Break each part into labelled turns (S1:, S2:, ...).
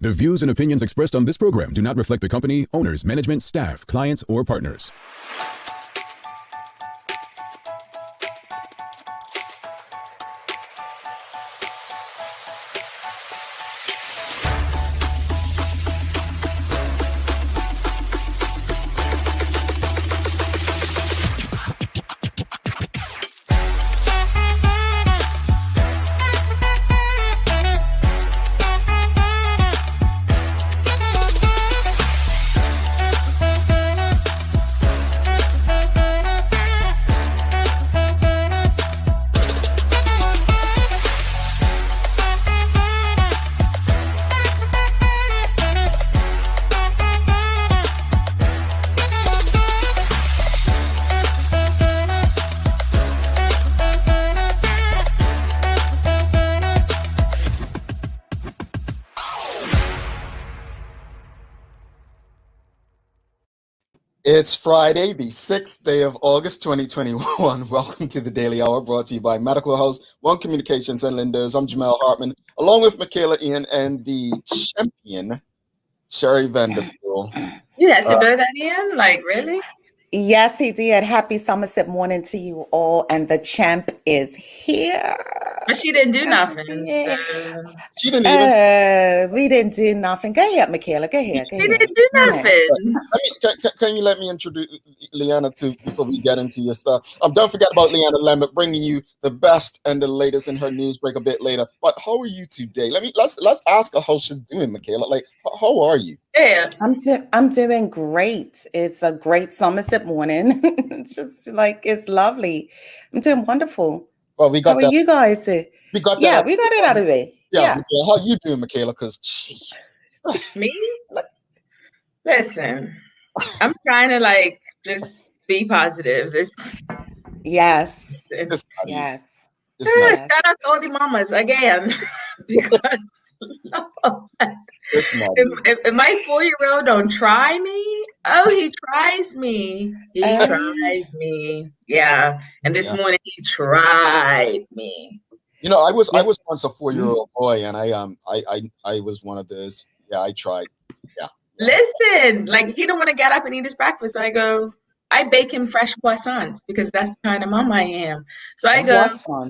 S1: The views and opinions expressed on this program do not reflect the company, owners, management, staff, clients, or partners.
S2: It's Friday, the 6th day of August, 2021. Welcome to the Daily Hour, brought to you by Medical House, One Communications and Linders. I'm Jamel Hartman, along with Michaela Ian and the champion, Sherry Vanderpool.
S3: You had to throw that in? Like, really?
S4: Yes, he did. Happy Somerset morning to you all. And the champ is here.
S3: But she didn't do nothing.
S4: So.
S2: She didn't even.
S4: We didn't do nothing. Go ahead, Michaela. Go ahead.
S3: She didn't do nothing.
S2: Can you let me introduce Leanna before we get into your stuff? Don't forget about Leanna Lambert bringing you the best and the latest in her news break a bit later. But how are you today? Let's ask her how she's doing, Michaela. Like, how are you?
S3: Yeah,
S4: I'm doing great. It's a great Somerset morning. It's just like, it's lovely. I'm doing wonderful.
S2: Well, we got
S4: how
S2: that.
S4: Are you guys?
S2: We got that.
S4: Yeah, we got it out of the way.
S2: Yeah. How you doing, Michaela? Because
S3: me? Listen, I'm trying to just be positive.
S4: Yes.
S3: Yes. Shout out to all the mamas again, because if my 4-year-old don't try me, he tries me. He tries me. Yeah. And this morning he tried me.
S2: You know, I was once a 4-year-old boy, and I was one of those. Yeah, I tried. Yeah.
S3: Listen, he don't want to get up and eat his breakfast. So I bake him fresh croissants because that's the kind of mom I am. So I go, I'm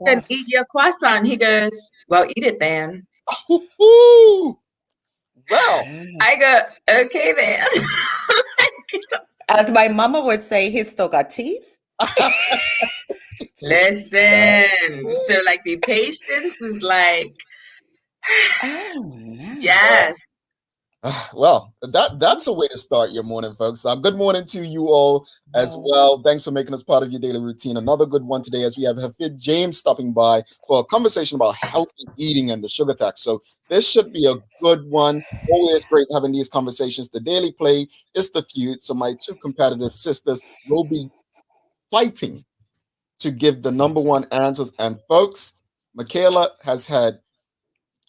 S3: going to eat your croissant. He goes, well, eat it then.
S2: Well,
S3: I go, okay then.
S4: As my mama would say, he's still got teeth.
S3: Listen, so the patience is yes.
S2: Well, that's a way to start your morning, folks. Good morning to you all as well. Thanks for making us part of your daily routine. Another good one today, as we have Hafid James stopping by for a conversation about healthy eating and the sugar tax. So this should be a good one. Always great having these conversations. The Daily Play is the feud. So my two competitive sisters will be fighting to give the number one answers. And folks, Michaela has had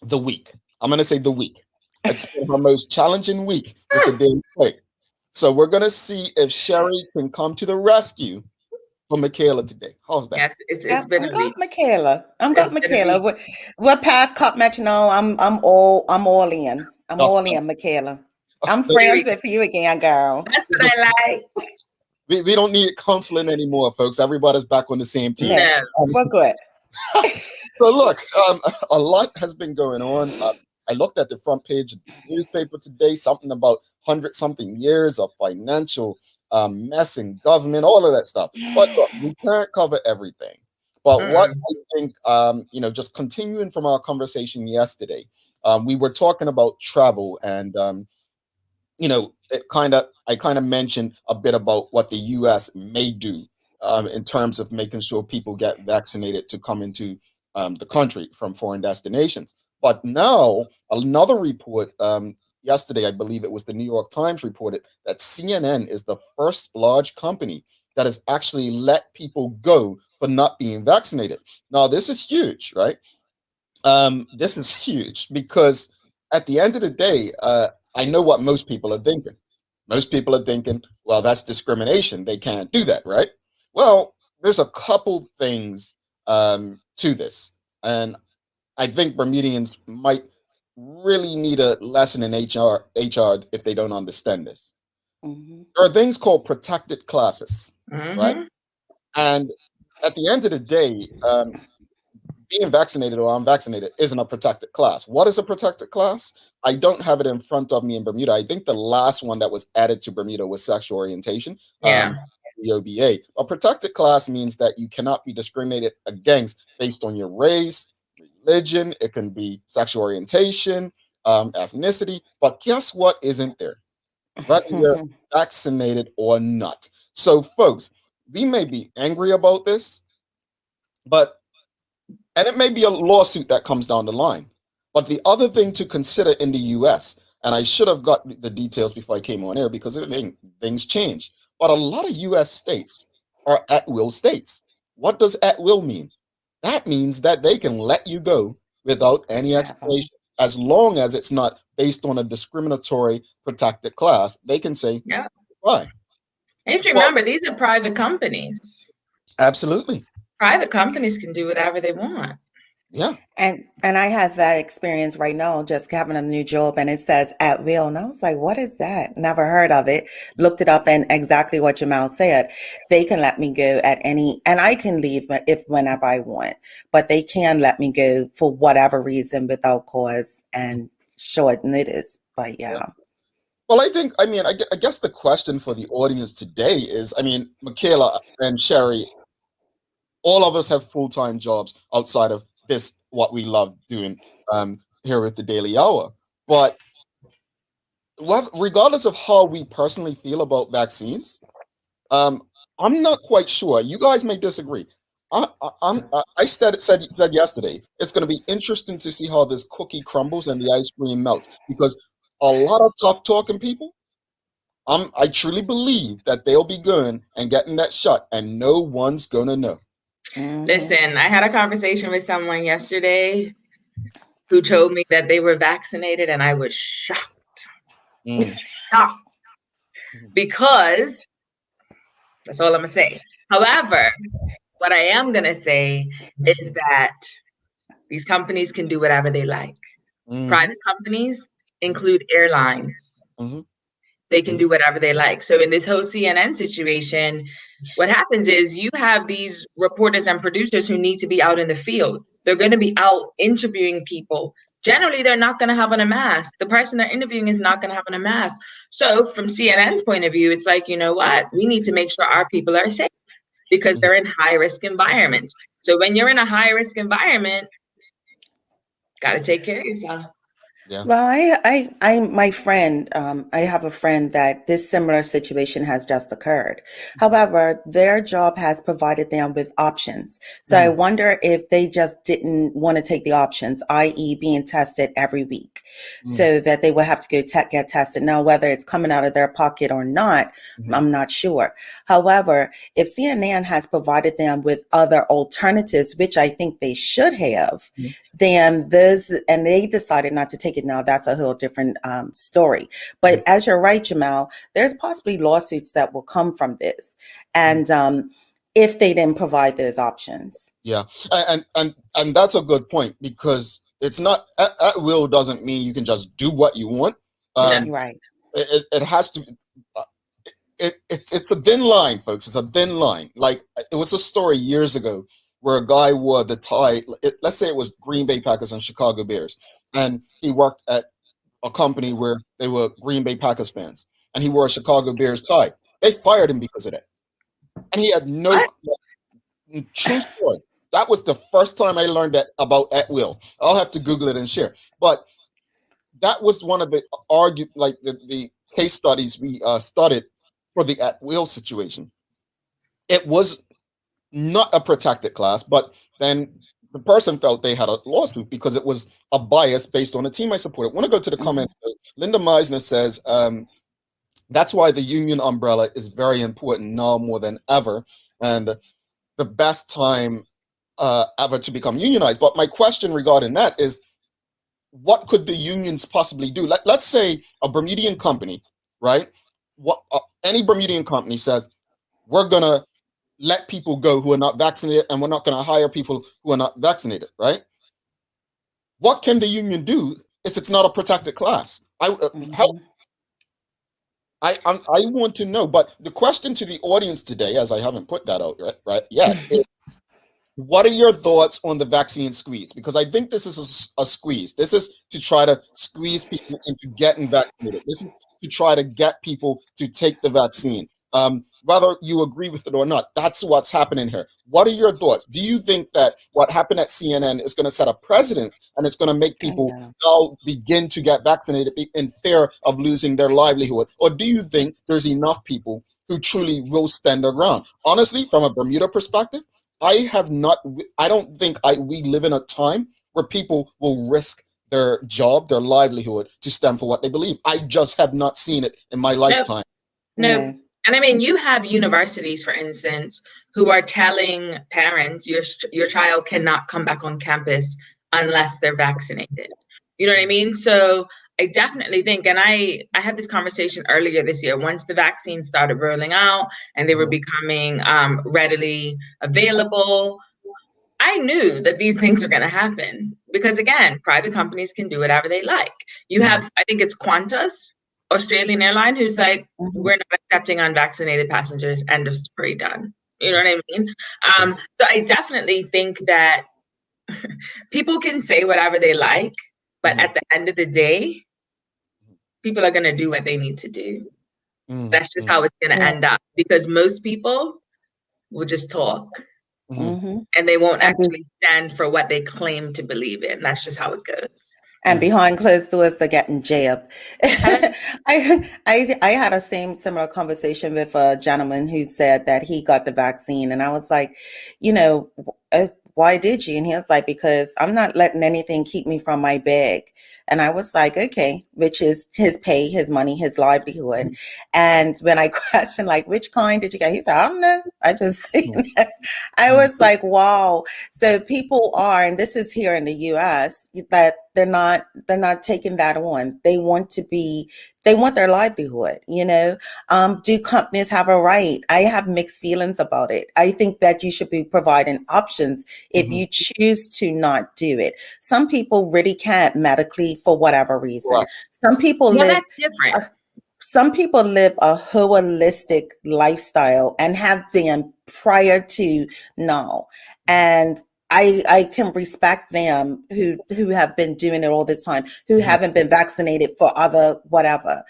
S2: the week. I'm going to say the week. It's been her most challenging week with the Daily Play. So we're going to see if Sherry can come to the rescue for Michaela today. How's that?
S3: Yes, it's been a week.
S4: Michaela. Michaela. We're past cup match now. I'm all in. I'm all in, Michaela. I'm friends with you again, girl.
S3: That's what I like.
S2: We don't need counseling anymore, folks. Everybody's back on the same team.
S3: Yeah.
S4: We're good.
S2: So look, a lot has been going on. I looked at the front page of the newspaper today, something about 100-something years of financial mess in government, all of that stuff. But look, we can't cover everything. But what I think, just continuing from our conversation yesterday, we were talking about travel, and I kind of mentioned a bit about what the U.S. may do in terms of making sure people get vaccinated to come into the country from foreign destinations. But now another report yesterday, I believe it was the New York Times, reported that CNN is the first large company that has actually let people go for not being vaccinated. Now, this is huge, right? This is huge because at the end of the day, I know what most people are thinking. Most people are thinking, well, that's discrimination. They can't do that, right? Well, there's a couple things to this. And I think Bermudians might really need a lesson in HR if they don't understand this. There are things called protected classes, right? And at the end of the day, being vaccinated or unvaccinated isn't a protected class. What is a protected class? I don't have it in front of me in Bermuda. I think the last one that was added to Bermuda was sexual orientation. The OBA. A protected class means that you cannot be discriminated against based on your race, religion. It can be sexual orientation, ethnicity. But guess what isn't there? Whether you're vaccinated or not. So, folks, we may be angry about this, and it may be a lawsuit that comes down the line. But the other thing to consider in the US, and I should have got the details before I came on air because things change. But a lot of US states are at will states. What does at will mean? That means that they can let you go without any explanation. As long as it's not based on a discriminatory protected class, they can say, why?
S3: You have to remember, these are private companies.
S2: Absolutely.
S3: Private companies can do whatever they want.
S2: Yeah.
S4: And I have that experience right now, just having a new job, and it says at will. And I was like, what is that? Never heard of it. Looked it up, and exactly what Jamal said. They can let me go at any, and I can leave whenever I want, but they can let me go for whatever reason without cause and short notice. But yeah.
S2: Well, I guess the question for the audience today is, Michaela and Sherry, all of us have full-time jobs outside of this, what we love doing here with the Daily Hour. But regardless of how we personally feel about vaccines, I'm not quite sure. You guys may disagree. I said yesterday, it's going to be interesting to see how this cookie crumbles and the ice cream melts, because a lot of tough talking people, I truly believe that they'll be going and getting that shot, and no one's gonna know.
S3: Listen, I had a conversation with someone yesterday who told me that they were vaccinated, and I was shocked. Shocked. Because that's all I'm gonna say. However, what I am gonna say is that these companies can do whatever they like. Private companies include airlines. They can do whatever they like. So in this whole CNN situation, what happens is you have these reporters and producers who need to be out in the field. They're going to be out interviewing people. Generally, they're not going to have on a mask. The person they're interviewing is not going to have on a mask. So from CNN's point of view, it's like, you know what? We need to make sure our people are safe because they're in high-risk environments. So when you're in a high-risk environment, got to take care of yourself.
S2: Yeah.
S4: Well, my friend, I have a friend that this similar situation has just occurred. However, their job has provided them with options. So I wonder if they just didn't want to take the options, i.e. being tested every week, so that they will have to go get tested. Now, whether it's coming out of their pocket or not, I'm not sure. However, if CNN has provided them with other alternatives, which I think they should have, then and they decided not to take it. Now that's a whole different story. But as you're right, Jamal, there's possibly lawsuits that will come from this, and if they didn't provide those options.
S2: Yeah, and that's a good point, because it's not at will doesn't mean you can just do what you want.
S4: Right.
S2: It has to. It's a thin line, folks. It's a thin line. Like, it was a story years ago where a guy wore the tie. Let's say it was Green Bay Packers and Chicago Bears, and he worked at a company where they were Green Bay Packers fans, and he wore a Chicago Bears tie. They fired him because of that, and he had no true story. That was the first time I learned that about at will. I'll have to Google it and share. But that was one of the the case studies we studied for the at will situation. It was not a protected class, but then the person felt they had a lawsuit because it was a bias based on a team I supported. I want to go to the comments. Linda Meisner says, that's why the union umbrella is very important now more than ever, and the best time ever to become unionized. But my question regarding that is, what could the unions possibly do? Let's say a Bermudian company, right? Any Bermudian company says, we're going to let people go who are not vaccinated, and we're not going to hire people who are not vaccinated, right? What can the union do if it's not a protected class? Help. I want to know. But the question to the audience today, as I haven't put that out right yet, is, what are your thoughts on the vaccine squeeze? Because I think this is a squeeze. This is to try to squeeze people into getting vaccinated. This is to try to get people to take the vaccine. Whether you agree with it or not, that's what's happening here. What are your thoughts? Do you think that what happened at CNN is going to set a precedent and it's going to make people now begin to get vaccinated in fear of losing their livelihood? Or do you think there's enough people who truly will stand their ground? Honestly, from a Bermuda perspective, I don't think we live in a time where people will risk their job, their livelihood to stand for what they believe. I just have not seen it in my lifetime.
S3: No. And I mean, you have universities, for instance, who are telling parents your child cannot come back on campus unless they're vaccinated. You know what I mean? So I definitely think, and I had this conversation earlier this year, once the vaccines started rolling out and they were becoming readily available, I knew that these things are going to happen because, again, private companies can do whatever they like. You have, I think it's Qantas, Australian airline, who's like, we're not accepting unvaccinated passengers, end of story, done. You know what I mean? So I definitely think that people can say whatever they like, but at the end of the day, people are going to do what they need to do. That's just how it's going to end up, because most people will just talk. And they won't actually stand for what they claim to believe in. That's just how it goes.
S4: And behind closed doors, they're getting jailed. I had a similar conversation with a gentleman who said that he got the vaccine. And I was like, why did you? And he was like, because I'm not letting anything keep me from my bag. And I was like, okay, which is his pay, his money, his livelihood. And when I questioned, like, which kind did you get? He said, I don't know. I just, I was like, wow. So people are, and this is here in the US, that they're not taking that on. They want their livelihood, do companies have a right? I have mixed feelings about it. I think that you should be providing options if you choose to not do it. Some people really can't medically for whatever reason. Right. Some people live different. Some people live a holistic lifestyle and have been prior to now. And I can respect them who have been doing it all this time, who haven't been vaccinated for other whatever.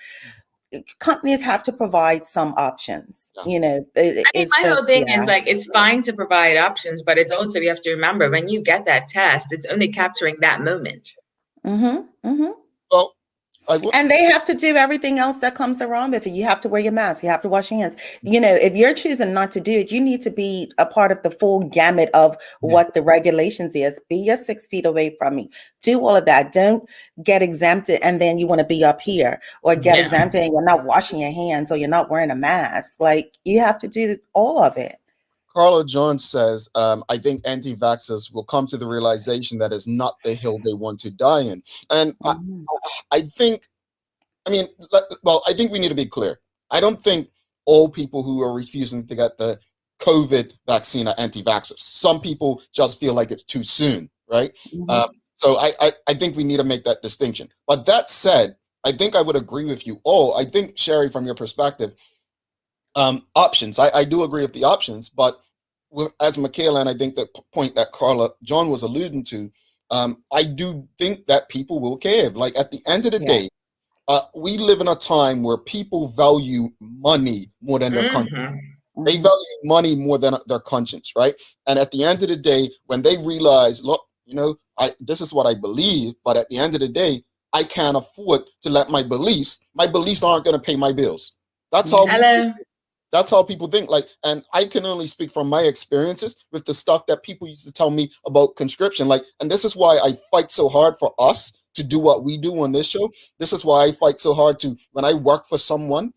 S4: Companies have to provide some options. My
S3: whole thing is like, it's fine to provide options, but it's also, you have to remember, when you get that test, it's only capturing that moment.
S2: Well,
S4: and they have to do everything else that comes around with it. You have to wear your mask. You have to wash your hands. If you're choosing not to do it, you need to be a part of the full gamut of what the regulations is. Be your 6 feet away from me. Do all of that. Don't get exempted and then you want to be up here, or get exempted and you're not washing your hands or you're not wearing a mask. Like, you have to do all of it.
S2: Carla Jones says, I think anti-vaxxers will come to the realization that it's not the hill they want to die in. And I think we need to be clear. I don't think all people who are refusing to get the COVID vaccine are anti-vaxxers. Some people just feel like it's too soon, right? So I think we need to make that distinction. But that said, I think I would agree with you all. I think, Sherry, from your perspective, options. I do agree with the options, but as Michaela, and I think the point that Carla John was alluding to, I do think that people will cave. Like, at the end of the day, we live in a time where people value money more than their conscience. They value money more than their conscience, right? And at the end of the day, when they realize, look, this is what I believe, but at the end of the day, I can't afford to let my beliefs aren't going to pay my bills. That's all. That's how people think. Like, and I can only speak from my experiences with the stuff that people used to tell me about conscription. Like, and this is why I fight so hard for us to do what we do on this show. This is why I fight so hard to, when I work for someone,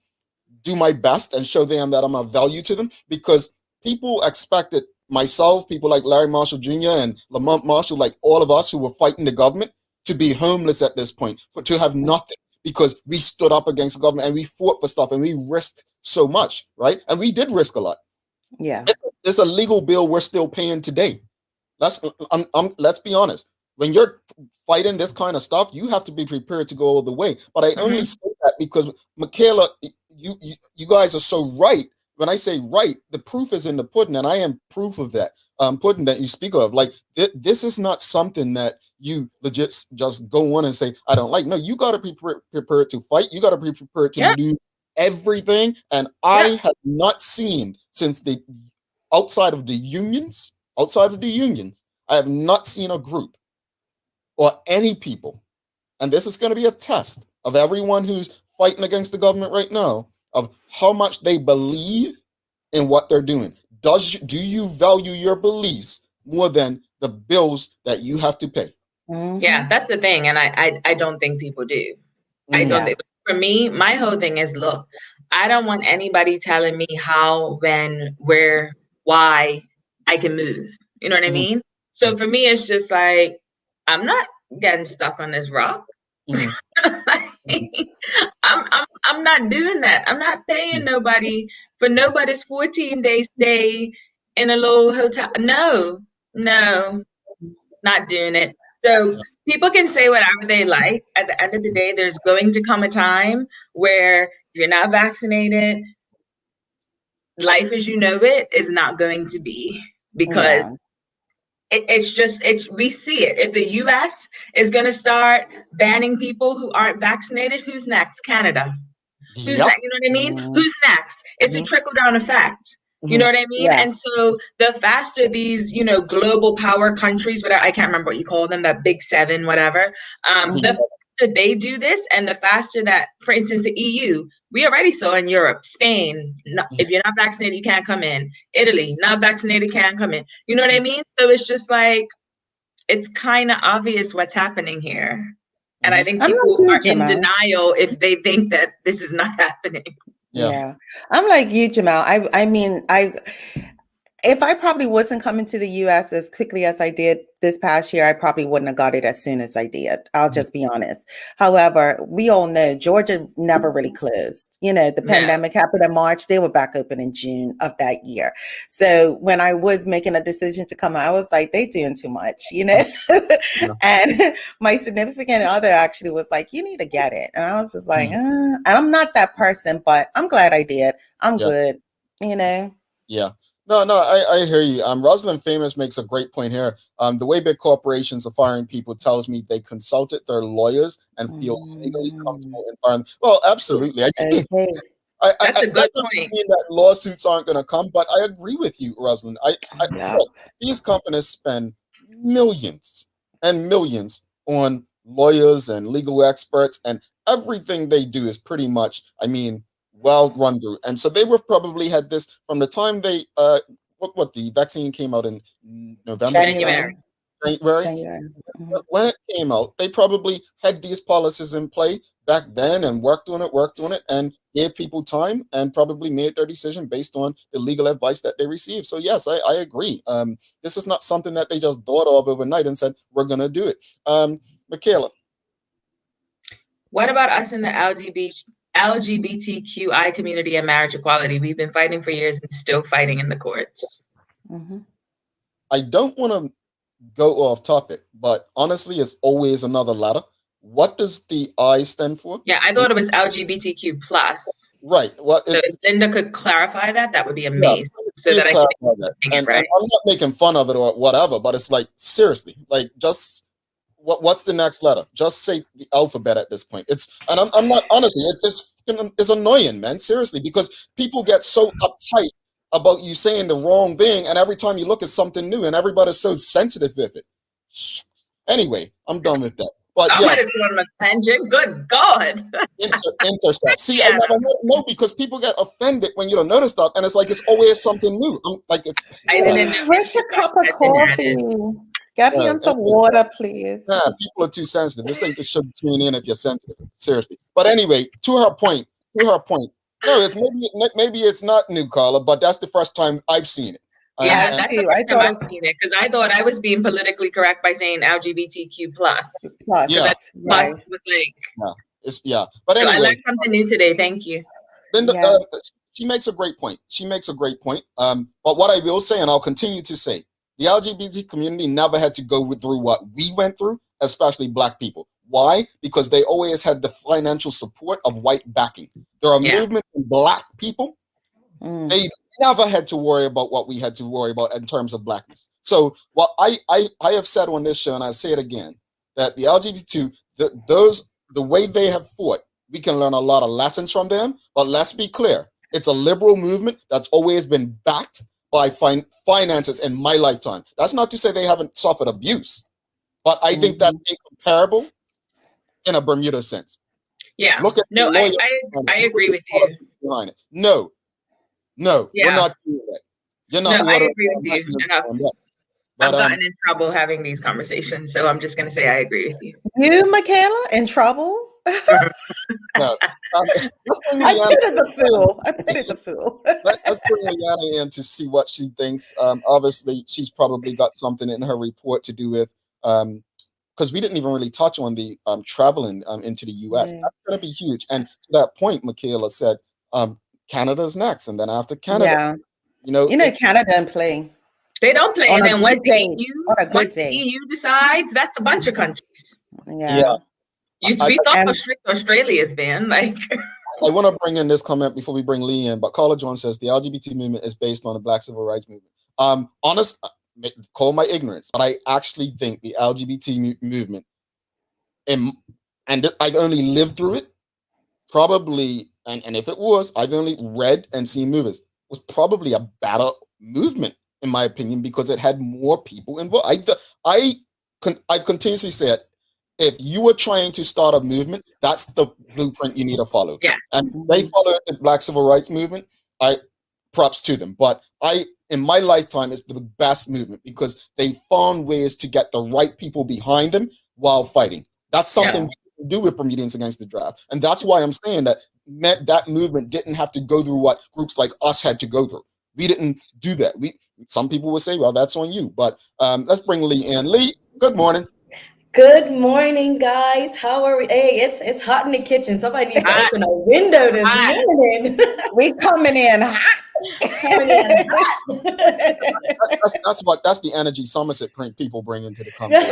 S2: do my best and show them that I'm of value to them, because people expected myself, people like Larry Marshall Jr. and Lamont Marshall, like all of us who were fighting the government, to be homeless at this point, to have nothing, because we stood up against the government and we fought for stuff and we risked so much, right? And we did risk a lot.
S4: Yeah,
S2: it's a legal bill we're still paying today. Let's be honest. when you're fighting this kind of stuff, you have to be prepared to go all the way. But I only say that because, Michaela, you guys are so right. When I say right, the proof is in the pudding, and I am proof of that. Pudding that you speak of, like this is not something that you legit just go on and say I don't like. No, you got to be prepared to fight. You got to be prepared to lose everything. And I have not seen since the outside of the unions, I have not seen a group or any people, and this is going to be a test of everyone who's fighting against the government right now, of how much they believe in what they're doing. Do you value your beliefs more than the bills that you have to pay?
S3: Yeah, that's the thing, and I don't think people do. I don't think. For me, my whole thing is, look, I don't want anybody telling me how, when, where, why I can move. You know what I mean? So for me, it's just like, I'm not getting stuck on this rock. I'm not doing that. I'm not paying nobody for nobody's 14-day stay in a little hotel. No, not doing it. So people can say whatever they like. At the end of the day, there's going to come a time where if you're not vaccinated, life as you know it is not going to be, because we see it. If the US is going to start banning people who aren't vaccinated, who's next? Canada. Who's next? You know what I mean? Who's next? It's a trickle down effect. You know what I mean? And so the faster these, global power countries, whatever, I can't remember what you call them, that big seven, whatever, the faster they do this, and the faster that, for instance, the EU, we already saw in Europe, Spain, if you're not vaccinated, you can't come in. Italy, not vaccinated, can't come in. You know what I mean? So it's just like, it's kind of obvious what's happening here. And I think people are in denial if they think that this is not happening.
S4: Yeah. I'm like you, Jamal. I mean, if I probably wasn't coming to the US as quickly as I did this past year, I probably wouldn't have got it as soon as I did. I'll just be honest. However, we all know Georgia never really closed. The pandemic happened in March. They were back open in June of that year. So when I was making a decision to come, I was like, they doing too much, And my significant other actually was like, you need to get it. And I was just like, and I'm not that person, but I'm glad I did. I'm good,
S2: Yeah. No, I hear you. Rosalind Famous makes a great point here. The way big corporations are firing people tells me they consulted their lawyers and feel legally comfortable in firing. Well, absolutely.
S3: That's a good
S2: that doesn't mean that lawsuits aren't going to come, but I agree with you, Rosalind. Look, these companies spend millions and millions on lawyers and legal experts, and everything they do is pretty much, well run through. And so they would probably had this from the time they what the vaccine came out in November,
S3: January.
S2: When it came out, they probably had these policies in play back then and worked on it and gave people time and probably made their decision based on the legal advice that they received. So yes, I agree. This is not something that they just thought of overnight and said, we're going to do it. Michaela.
S3: What about us in the LGBTQI community and marriage equality? We've been fighting for years and still fighting in the courts.
S2: I don't want to go off topic, but honestly, it's always another ladder. What does the I stand for?
S3: Yeah, I thought it was LGBTQ plus.
S2: Right. Well,
S3: so if Linda could clarify that would be amazing. So that I can
S2: and I'm not making fun of it or whatever, but it's like, seriously, like just what's the next letter? Just say the alphabet at this point. And I'm not, honestly, it's annoying, man. Seriously, because people get so uptight about you saying the wrong thing, and every time you look at something new, and everybody's so sensitive with it. Anyway, I'm done with that. But
S3: somebody's going on a tangent. Good God.
S2: Intersect. See, no, because people get offended when you don't notice stuff, and it's like it's always something new.
S4: Fresh a cup of coffee. Get him some water, please.
S2: Yeah, people are too sensitive. This ain't the show to tune in if you're sensitive. Seriously. But anyway, to her point. No, it's maybe it's not new, Carla, but that's the first time I've seen it.
S3: Yeah, that's the first time I've seen it, because I thought I was being politically correct by saying LGBTQ plus.
S2: Yeah,
S3: plus was like.
S2: But anyway,
S3: so I learned something new today. Thank you.
S2: Linda, she makes a great point. But what I will say, and I'll continue to say, The LGBT community never had to go through what we went through, especially Black people. Why? Because they always had the financial support of white backing. There are movements in Black people. They never had to worry about what we had to worry about in terms of Blackness. So what I have said on this show, and I say it again, that the LGBT, the way they have fought, we can learn a lot of lessons from them. But let's be clear, it's a liberal movement that's always been backed by finances in my lifetime. That's not to say they haven't suffered abuse, but I think that's incomparable in a Bermuda sense.
S3: Yeah.
S2: Look at
S3: I agree with you.
S2: Behind it. No, we're not doing that. You're not.
S3: No, I agree with you.
S2: But,
S3: I've gotten in trouble having these conversations, so I'm just going to say I agree with you.
S4: You, Michaela, in trouble?
S2: No,
S4: I pitied the fool.
S2: Let's bring Liana in to see what she thinks. Obviously, she's probably got something in her report to do with, because we didn't even really touch on the traveling into the U.S. That's going to be huge. And to that point, Michaela said, Canada's next, and then after Canada,
S4: Canada doesn't play.
S3: They don't play, and then once
S4: the
S3: EU decides, that's a bunch of countries.
S4: Yeah.
S3: Used to be so strict Australia's been like.
S2: I want to bring in this comment before we bring Lee in, but Carla Jones says the LGBT movement is based on the Black civil rights movement. Call my ignorance, but I actually think the LGBT movement, and I've only lived through it, probably, and if it was, I've only read and seen movies, was probably a better movement, in my opinion, because it had more people involved. I've continuously said, if you were trying to start a movement, that's the blueprint you need to follow.
S3: Yeah.
S2: And they followed the Black civil rights movement. Props to them. But in my lifetime, it's the best movement because they found ways to get the right people behind them while fighting. That's something we do with Bermudians Against the Draft. And that's why I'm saying that movement didn't have to go through what groups like us had to go through. We didn't do that. Some people would say, well, that's on you. But let's bring Lee in. Lee, good morning.
S5: Good morning, guys. How are we? Hey, it's hot in the kitchen. Somebody needs to open a window this morning.
S4: We coming in hot.
S2: That's the energy Somerset people bring into the company.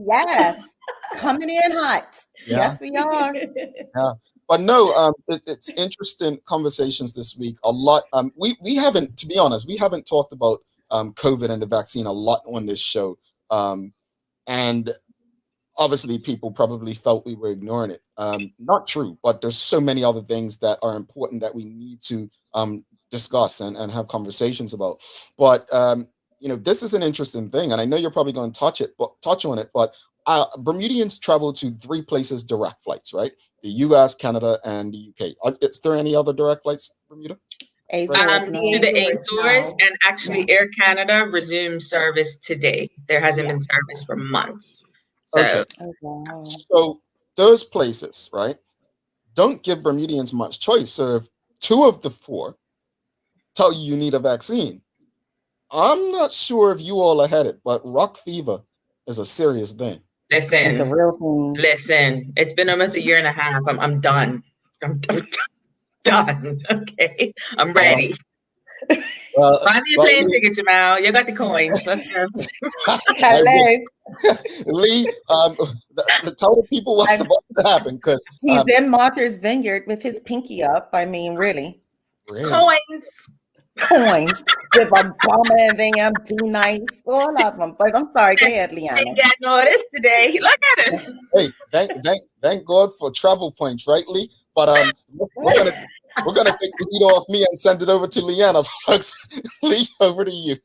S4: Yes, coming in hot.
S2: Yeah.
S4: Yes, we are.
S2: Yeah. But no, it's interesting conversations this week. A lot. We haven't, to be honest, we haven't talked about COVID and the vaccine a lot on this show. And obviously, people probably felt we were ignoring it. Not true, but there's so many other things that are important that we need to discuss and have conversations about. But this is an interesting thing, and I know you're probably going to touch on it. But Bermudians travel to 3 places direct flights, right? The U.S., Canada, and the UK. Is there any other direct flights, Bermuda?
S3: To the Azores, and actually Air Canada resumed service today. There hasn't been service for months. So,
S2: So those places, right, don't give Bermudians much choice. So if 2 of the 4 tell you need a vaccine, I'm not sure if you all are headed, but rock fever is a serious thing.
S3: Listen,
S4: it's a real thing.
S3: Listen, it's been almost a year and a half. I'm done. I'm done. Okay, I'm ready. Buy me a plane ticket, Jamal. You got the coins. Let's go.
S4: Hello,
S2: Lee. Tell the people what's about to happen because
S4: he's in Martha's Vineyard with his pinky up. I mean, really. Coins with Obama and them, D-Nice, all of them. But I'm sorry, go ahead, Liana.
S3: Ain't got no of this today. Look at it.
S2: Hey, thank God for travel points, right, Lee? But we're gonna take the heat off me and send it over to Liana, folks. Lee, over to you.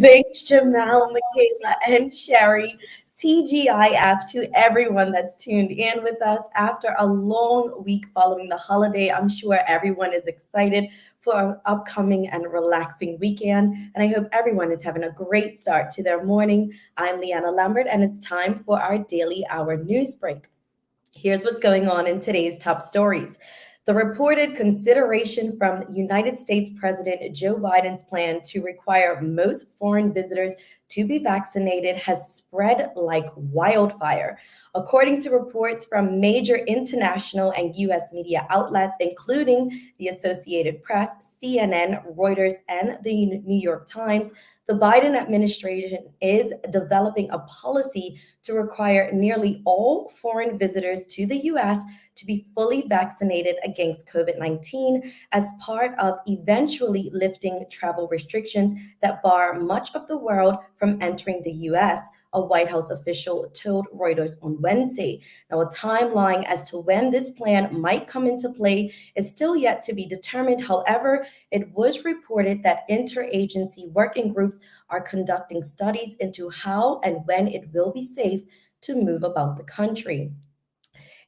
S5: Thanks, Jamal, Michaela, and Sherry. TGIF to everyone that's tuned in with us after a long week following the holiday. I'm sure everyone is excited for our upcoming and relaxing weekend, and I hope everyone is having a great start to their morning. I'm Liana Lambert, and it's time for our Daily Hour news break. Here's what's going on in today's top stories. The reported consideration from United States President Joe Biden's plan to require most foreign visitors to be vaccinated has spread like wildfire. According to reports from major international and U.S. media outlets, including the Associated Press, CNN, Reuters, and the New York Times, the Biden administration is developing a policy to require nearly all foreign visitors to the U.S. to be fully vaccinated against COVID-19 as part of eventually lifting travel restrictions that bar much of the world from entering the U.S., a White House official told Reuters on Wednesday. Now, a timeline as to when this plan might come into play is still yet to be determined. However, it was reported that interagency working groups are conducting studies into how and when it will be safe to move about the country.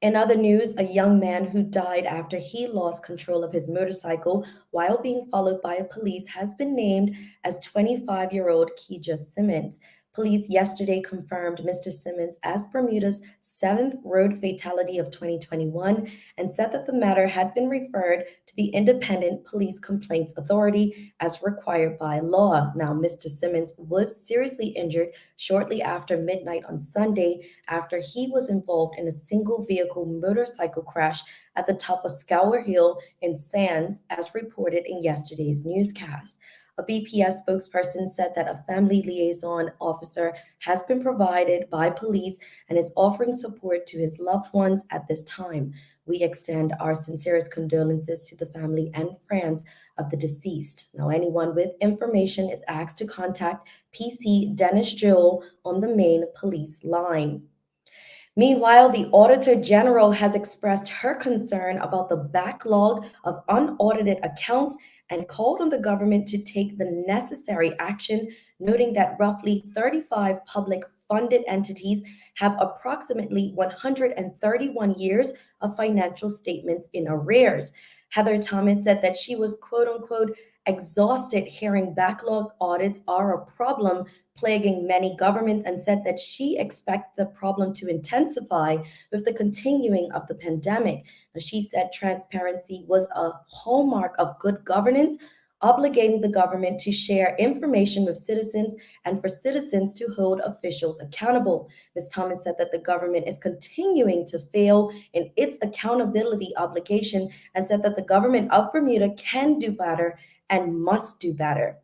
S5: In other news, a young man who died after he lost control of his motorcycle while being followed by police has been named as 25-year-old Keija Simmons. Police yesterday confirmed Mr. Simmons as Bermuda's 7th road fatality of 2021 and said that the matter had been referred to the Independent Police Complaints Authority as required by law. Now, Mr. Simmons was seriously injured shortly after midnight on Sunday after he was involved in a single vehicle motorcycle crash at the top of Scour Hill in Sands, as reported in yesterday's newscast. A BPS spokesperson said that a family liaison officer has been provided by police and is offering support to his loved ones at this time. We extend our sincerest condolences to the family and friends of the deceased. Now, anyone with information is asked to contact PC Dennis Joel on the main police line. Meanwhile, the Auditor General has expressed her concern about the backlog of unaudited accounts and called on the government to take the necessary action, noting that roughly 35 public-funded entities have approximately 131 years of financial statements in arrears. Heather Thomas said that she was, quote unquote, exhausted hearing backlog audits are a problem plaguing many governments, and said that she expected the problem to intensify with the continuing of the pandemic. Now, she said transparency was a hallmark of good governance, obligating the government to share information with citizens and for citizens to hold officials accountable. Ms. Thomas said that the government is continuing to fail in its accountability obligation and said that the government of Bermuda can do better and must do better.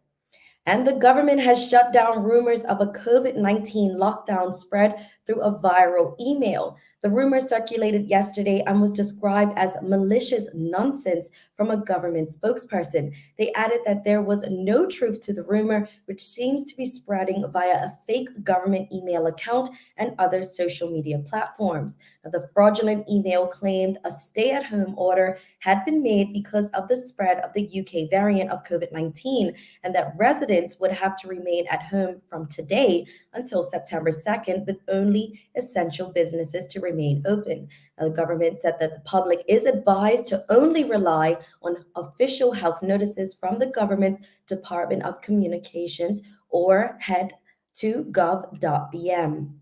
S5: And the government has shut down rumors of a COVID-19 lockdown spread through a viral email. The rumor circulated yesterday and was described as malicious nonsense from a government spokesperson. They added that there was no truth to the rumor, which seems to be spreading via a fake government email account and other social media platforms. Now, the fraudulent email claimed a stay-at-home order had been made because of the spread of the UK variant of COVID-19, and that residents would have to remain at home from today until September 2nd, with only essential businesses to remain open. Now, the government said that the public is advised to only rely on official health notices from the government's Department of Communications or head to gov.bm.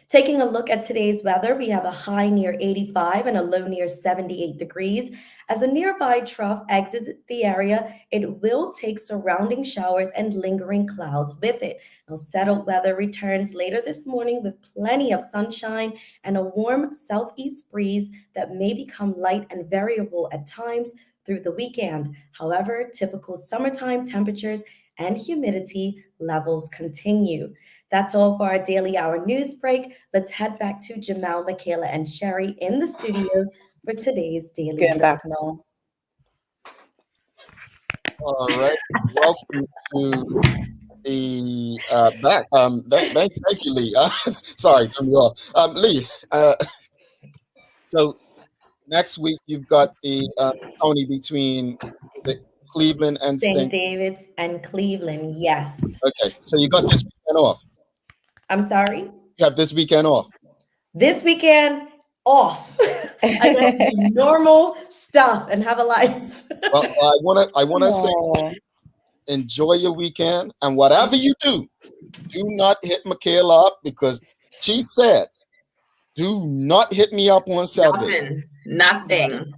S5: Taking a look at today's weather, we have a high near 85 and a low near 78 degrees. As a nearby trough exits the area, it will take surrounding showers and lingering clouds with it. Now, settled weather returns later this morning with plenty of sunshine and a warm southeast breeze that may become light and variable at times through the weekend. However, typical summertime temperatures and humidity levels continue. That's all for our Daily Hour news break. Let's head back to Jamal, Michaela, and Sherry in the studio for today's Daily
S4: Getting
S5: Hour.
S4: back now.
S2: All right, welcome to the back. Thank you, Lee. Sorry, turn me off. Lee. So next week you've got the Tony between the Cleveland and
S5: St.
S2: St.
S5: David's and Cleveland, yes.
S2: Okay, so you got this weekend off.
S5: I'm sorry?
S2: You have this weekend off.
S5: This weekend, off. I got to do normal stuff and have a life.
S2: Well, I wanna say, enjoy your weekend, and whatever you do not hit Michaela up, because she said, do not hit me up on Saturday.
S3: Nothing.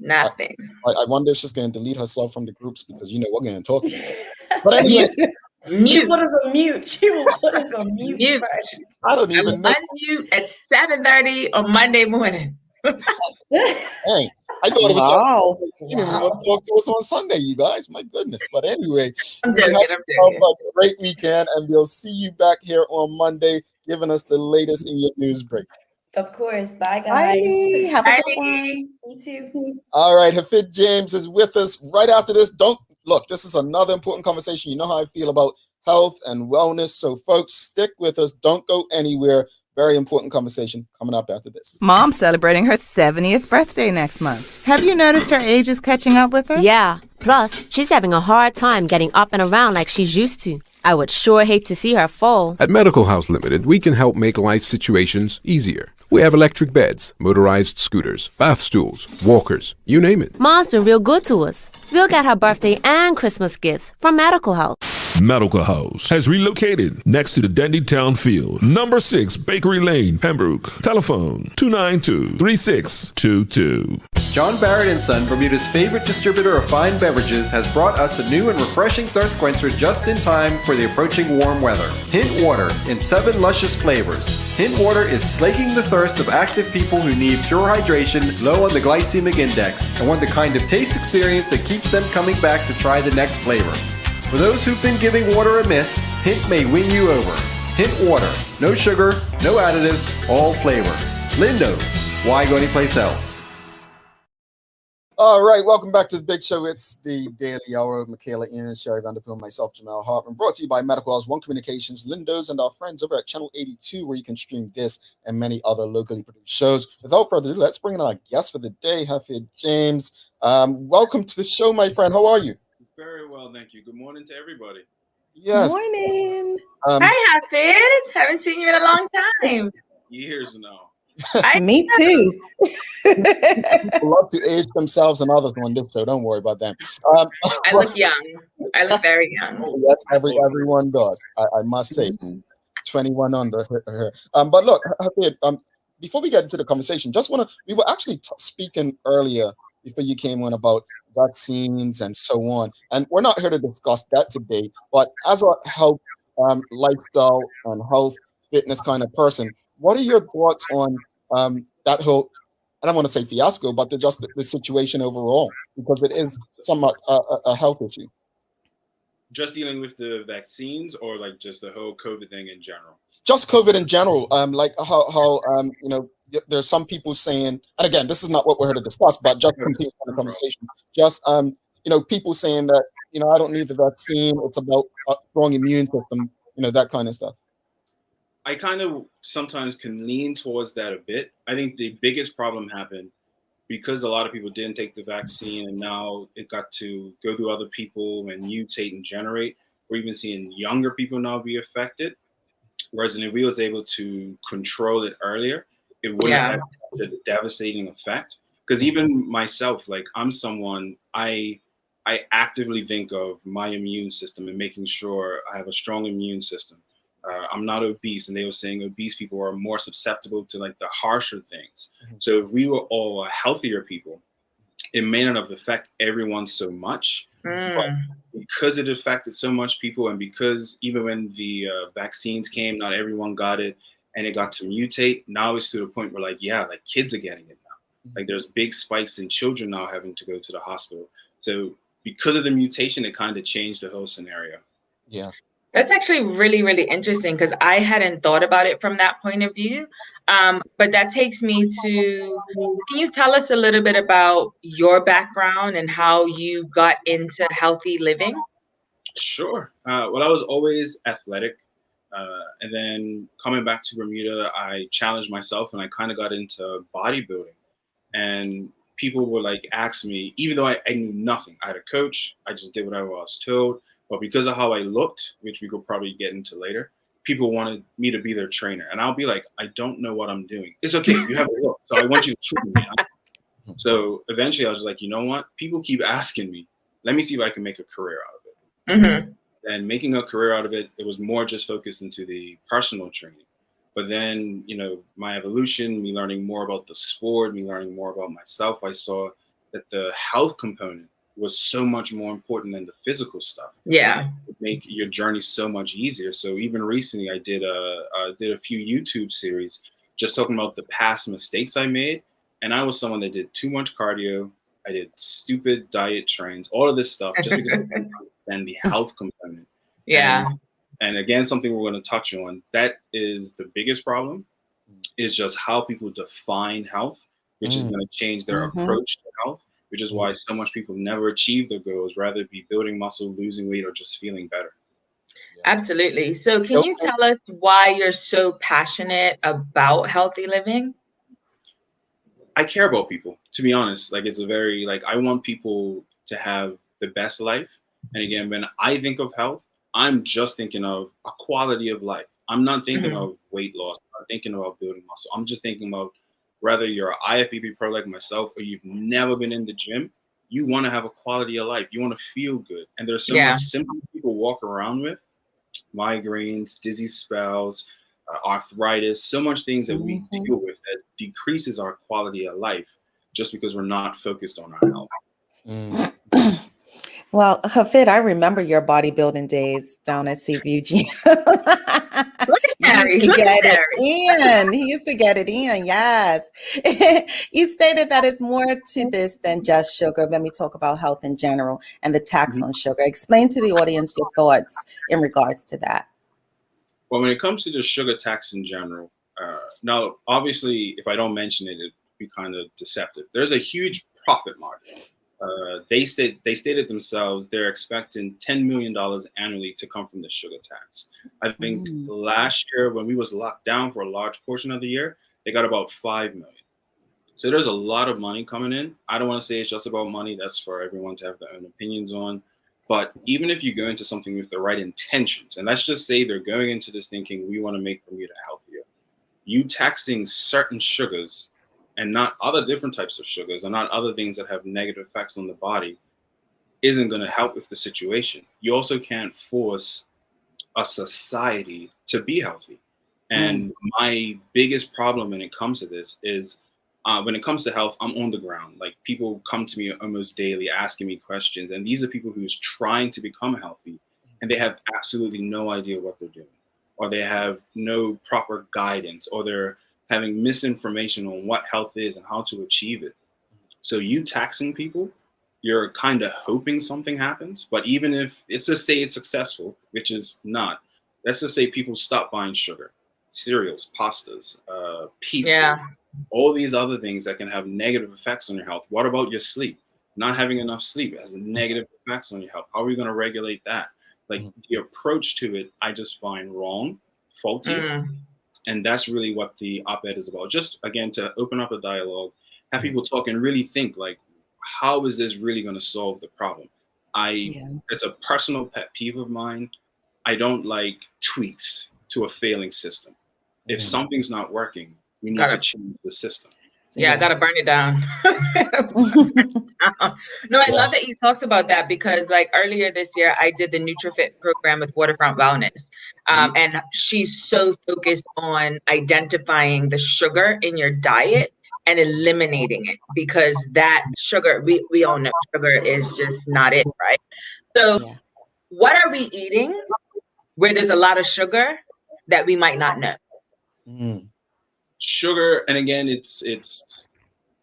S2: I wonder if she's going to delete herself from the groups, because we're going to talk to her. But anyway,
S5: He
S3: Mute.
S5: put us on mute. She will put us on mute
S3: Mute.
S5: first.
S2: I don't
S3: I will
S2: even know.
S3: unmute at 7:30 on Monday morning.
S2: Hey, I thought it was
S4: Wow.
S2: just you didn't even want to talk to us on Sunday, you guys. My goodness. But anyway,
S3: I'm
S2: we have
S3: joking. I'm joking.
S2: a great weekend, and we'll see you back here on Monday, giving us the latest in your news break.
S5: Of course. Bye,
S4: Bye,
S5: guys.
S4: Lee. Have a
S3: Bye.
S4: good one.
S5: You too.
S2: All right, Hafid James is with us right after this. Don't look, this is another important conversation. You know how I feel about health and wellness. So, folks, stick with us. Don't go anywhere. Very important conversation coming up after this.
S6: Mom's celebrating her 70th birthday next month. Have you noticed her age is catching up with her?
S7: Yeah. Plus, she's having a hard time getting up and around like she's used to. I would sure hate to see her fall.
S8: At Medical House Limited, we can help make life situations easier. We have electric beds, motorized scooters, bath stools, walkers, you name it.
S7: Mom's been real good to us. We'll get her birthday and Christmas gifts from Medical House.
S9: Medical House has relocated next to the Dendy Town Field, number 6 Bakery Lane, Pembroke. Telephone 292-3622.
S10: John Barrett & Son, Bermuda's favorite distributor of fine beverages, has brought us a new and refreshing thirst quencher just in time for the approaching warm weather. Hint Water in 7 luscious flavors. Hint Water is slaking the thirst of active people who need pure hydration, low on the glycemic index, and want the kind of taste experience that keeps them coming back to try the next flavor. For those who've been giving water a miss, Hint may win you over. Hint Water. No sugar, no additives, all flavor. Lindo's. Why go anyplace else?
S2: All right, welcome back to the big show. It's the Daily Hour of Michaela Ian, Sherry Vanderpool, myself, Jamal Hartman, brought to you by Medical House, One Communications, Lindo's, and our friends over at Channel 82, where you can stream this and many other locally produced shows. Without further ado, let's bring in our guest for the day, Hafid James. Welcome to the show, my friend. How are you?
S11: Very well, thank you. Good morning to everybody.
S2: Yes.
S4: Morning.
S3: Hi, Hafid. Haven't seen you in a long time.
S11: Years now.
S4: Me too.
S2: People love to age themselves and others on this show. Don't worry about that.
S3: I look young. I look very young.
S2: Yes, everyone does. I must say, 21 under her. But look, Hafid, before we get into the conversation, we were actually speaking earlier before you came on about vaccines and so on. And we're not here to discuss that today, but as a health lifestyle and health fitness kind of person, what are your thoughts on that whole, I don't want to say fiasco, but the situation overall, because it is somewhat a health issue?
S11: Just dealing with the vaccines, or like just the whole COVID thing in general?
S2: Just COVID in general, like how there's some people saying, and again, this is not what we're here to discuss, but just continue the conversation. Just people saying that I don't need the vaccine. It's about a strong immune system, that kind of stuff.
S11: I kind of sometimes can lean towards that a bit. I think the biggest problem happened because a lot of people didn't take the vaccine, and now it got to go through other people and mutate and generate. We're even seeing younger people now be affected. Whereas if we was able to control it earlier, it wouldn't have such a devastating effect. Because even myself, like I'm someone, I actively think of my immune system and making sure I have a strong immune system. I'm not obese, and they were saying obese people are more susceptible to like the harsher things. Mm-hmm. So if we were all healthier people, it may not have affected everyone so much. But because it affected so much people, and because even when the vaccines came, not everyone got it, and it got to mutate, now it's to the point where like kids are getting it now. Like there's big spikes in children now having to go to the hospital. So because of the mutation, it kind of changed the whole scenario.
S2: Yeah.
S3: That's actually really, really interesting, because I hadn't thought about it from that point of view. But that takes me to, can you tell us a little bit about your background and how you got into healthy living?
S11: Sure. Well, I was always athletic. And then coming back to Bermuda, I challenged myself and I kind of got into bodybuilding. And people would like ask me, even though I knew nothing, I had a coach, I just did whatever I was told. But because of how I looked, which we could probably get into later, people wanted me to be their trainer. And I'll be like, I don't know what I'm doing. It's okay. You have a look. So I want you to train me. So eventually I was like, you know what? People keep asking me. Let me see if I can make a career out of it.
S3: Mm-hmm.
S11: And making a career out of it, it was more just focused into the personal training. But then, my evolution, me learning more about the sport, me learning more about myself, I saw that the health component was so much more important than the physical stuff.
S3: Yeah.
S11: It make your journey so much easier. So even recently I did a few YouTube series just talking about the past mistakes I made. And I was someone that did too much cardio. I did stupid diet trains, all of this stuff, just because I didn't understand the health component.
S3: Yeah.
S11: And again, something we're going to touch on, that is the biggest problem, is just how people define health, which is going to change their approach to health, which is why so much people never achieve their goals, rather be building muscle, losing weight, or just feeling better.
S3: Absolutely. So can you tell us why you're so passionate about healthy living?
S11: I care about people, to be honest. Like, it's a very, like, I want people to have the best life. And again, when I think of health, I'm just thinking of a quality of life. I'm not thinking of weight loss. I'm not thinking about building muscle. I'm just thinking about whether you're an IFBB pro like myself or you've never been in the gym, you want to have a quality of life. You want to feel good. And there's so much symptoms people walk around with, migraines, dizzy spells, arthritis, so much things that we deal with that decreases our quality of life just because we're not focused on our health.
S4: Well, Hafid, I remember your bodybuilding days down at CVG. He used to get it in, yes. You stated that it's more to this than just sugar when we talk about health in general and the tax on sugar. Explain to the audience your thoughts in regards to that.
S11: Well, when it comes to the sugar tax in general, now, obviously, if I don't mention it, it'd be kind of deceptive. There's a huge profit margin. They stated themselves they're expecting $10 million annually to come from the sugar tax. I think last year when we was locked down for a large portion of the year, they got about 5 million. So there's a lot of money coming in. I don't want to say it's just about money. That's for everyone to have their own opinions on. But even if you go into something with the right intentions, and let's just say they're going into this thinking, we want to make Bermuda healthier, you taxing certain sugars and not other different types of sugars and not other things that have negative effects on the body isn't going to help with the situation. You also can't force a society to be healthy. And my biggest problem when it comes to this is when it comes to health, I'm on the ground. Like, people come to me almost daily asking me questions. And these are people who's trying to become healthy and they have absolutely no idea what they're doing, or they have no proper guidance, or they're having misinformation on what health is and how to achieve it. So you taxing people, you're kind of hoping something happens. But even if it's just say it's successful, which is not, let's just say people stop buying sugar, cereals, pastas, pizza, all these other things that can have negative effects on your health. What about your sleep? Not having enough sleep has negative effects on your health. How are we going to regulate that? Like, the approach to it, I just find wrong, faulty. And that's really what the op-ed is about. Just, again, to open up a dialogue, have people talk and really think, like, how is this really going to solve the problem? It's a personal pet peeve of mine. I don't like tweaks to a failing system. If something's not working, we need to change the system.
S3: I got to burn it down. No, I love that you talked about that, because like earlier this year, I did the NutriFit program with Waterfront Wellness. And she's so focused on identifying the sugar in your diet and eliminating it, because that sugar, we all know sugar is just not it, right? So what are we eating where there's a lot of sugar that we might not know?
S11: Sugar, and again, it's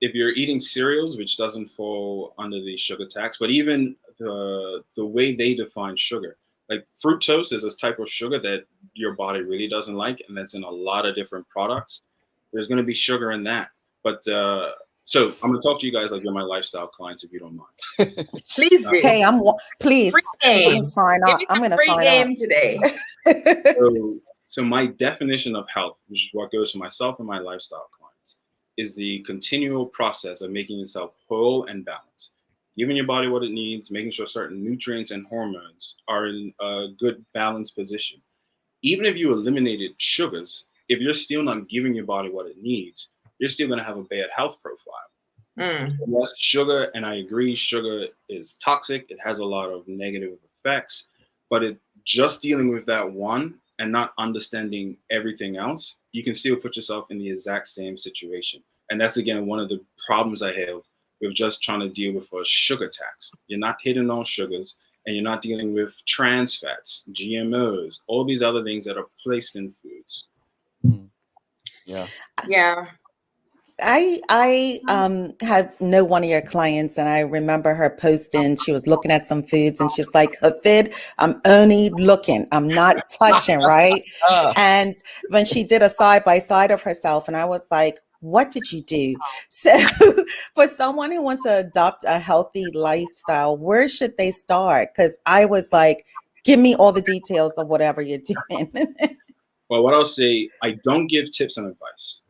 S11: if you're eating cereals, which doesn't fall under the sugar tax, but even the way they define sugar, like fructose is a type of sugar that your body really doesn't like, and that's in a lot of different products. There's going to be sugar in that. But so I'm going to talk to you guys like you're my lifestyle clients, if you don't mind.
S3: Please do.
S4: Hey, please.
S3: I'm going to
S4: sign up. I'm going to
S3: free
S4: sign
S3: game
S4: up
S3: today.
S11: So my definition of health, which is what goes for myself and my lifestyle clients, is the continual process of making yourself whole and balanced, giving your body what it needs, making sure certain nutrients and hormones are in a good balanced position. Even if you eliminated sugars, if you're still not giving your body what it needs, you're still going to have a bad health profile. Yes, sugar, and I agree, sugar is toxic. It has a lot of negative effects, but just dealing with that one and not understanding everything else, you can still put yourself in the exact same situation. And that's, again, one of the problems I have with just trying to deal with a sugar tax. You're not hitting on sugars, and you're not dealing with trans fats, GMOs, all these other things that are placed in foods.
S2: Yeah.
S3: Yeah.
S4: I have know one of your clients, and I remember her posting. She was looking at some foods, and she's like, "Hafid, I'm only looking. I'm not touching." Right? And when she did a side by side of herself, and I was like, "What did you do?" So, for someone who wants to adopt a healthy lifestyle, where should they start? Because I was like, "Give me all the details of whatever you're doing."
S11: Well, what I'll say, I don't give tips and advice,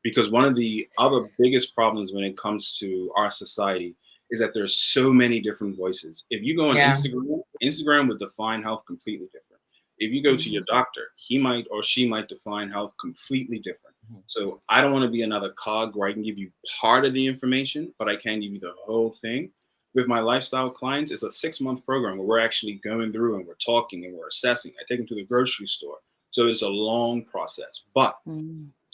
S11: because one of the other biggest problems when it comes to our society is that there's so many different voices. If you go on Instagram would define health completely different. If you go to your doctor, he might or she might define health completely different. So I don't want to be another cog where I can give you part of the information, but I can't give you the whole thing. With my lifestyle clients, it's a 6-month program where we're actually going through and we're talking and we're assessing. I take them to the grocery store. So it's a long process. But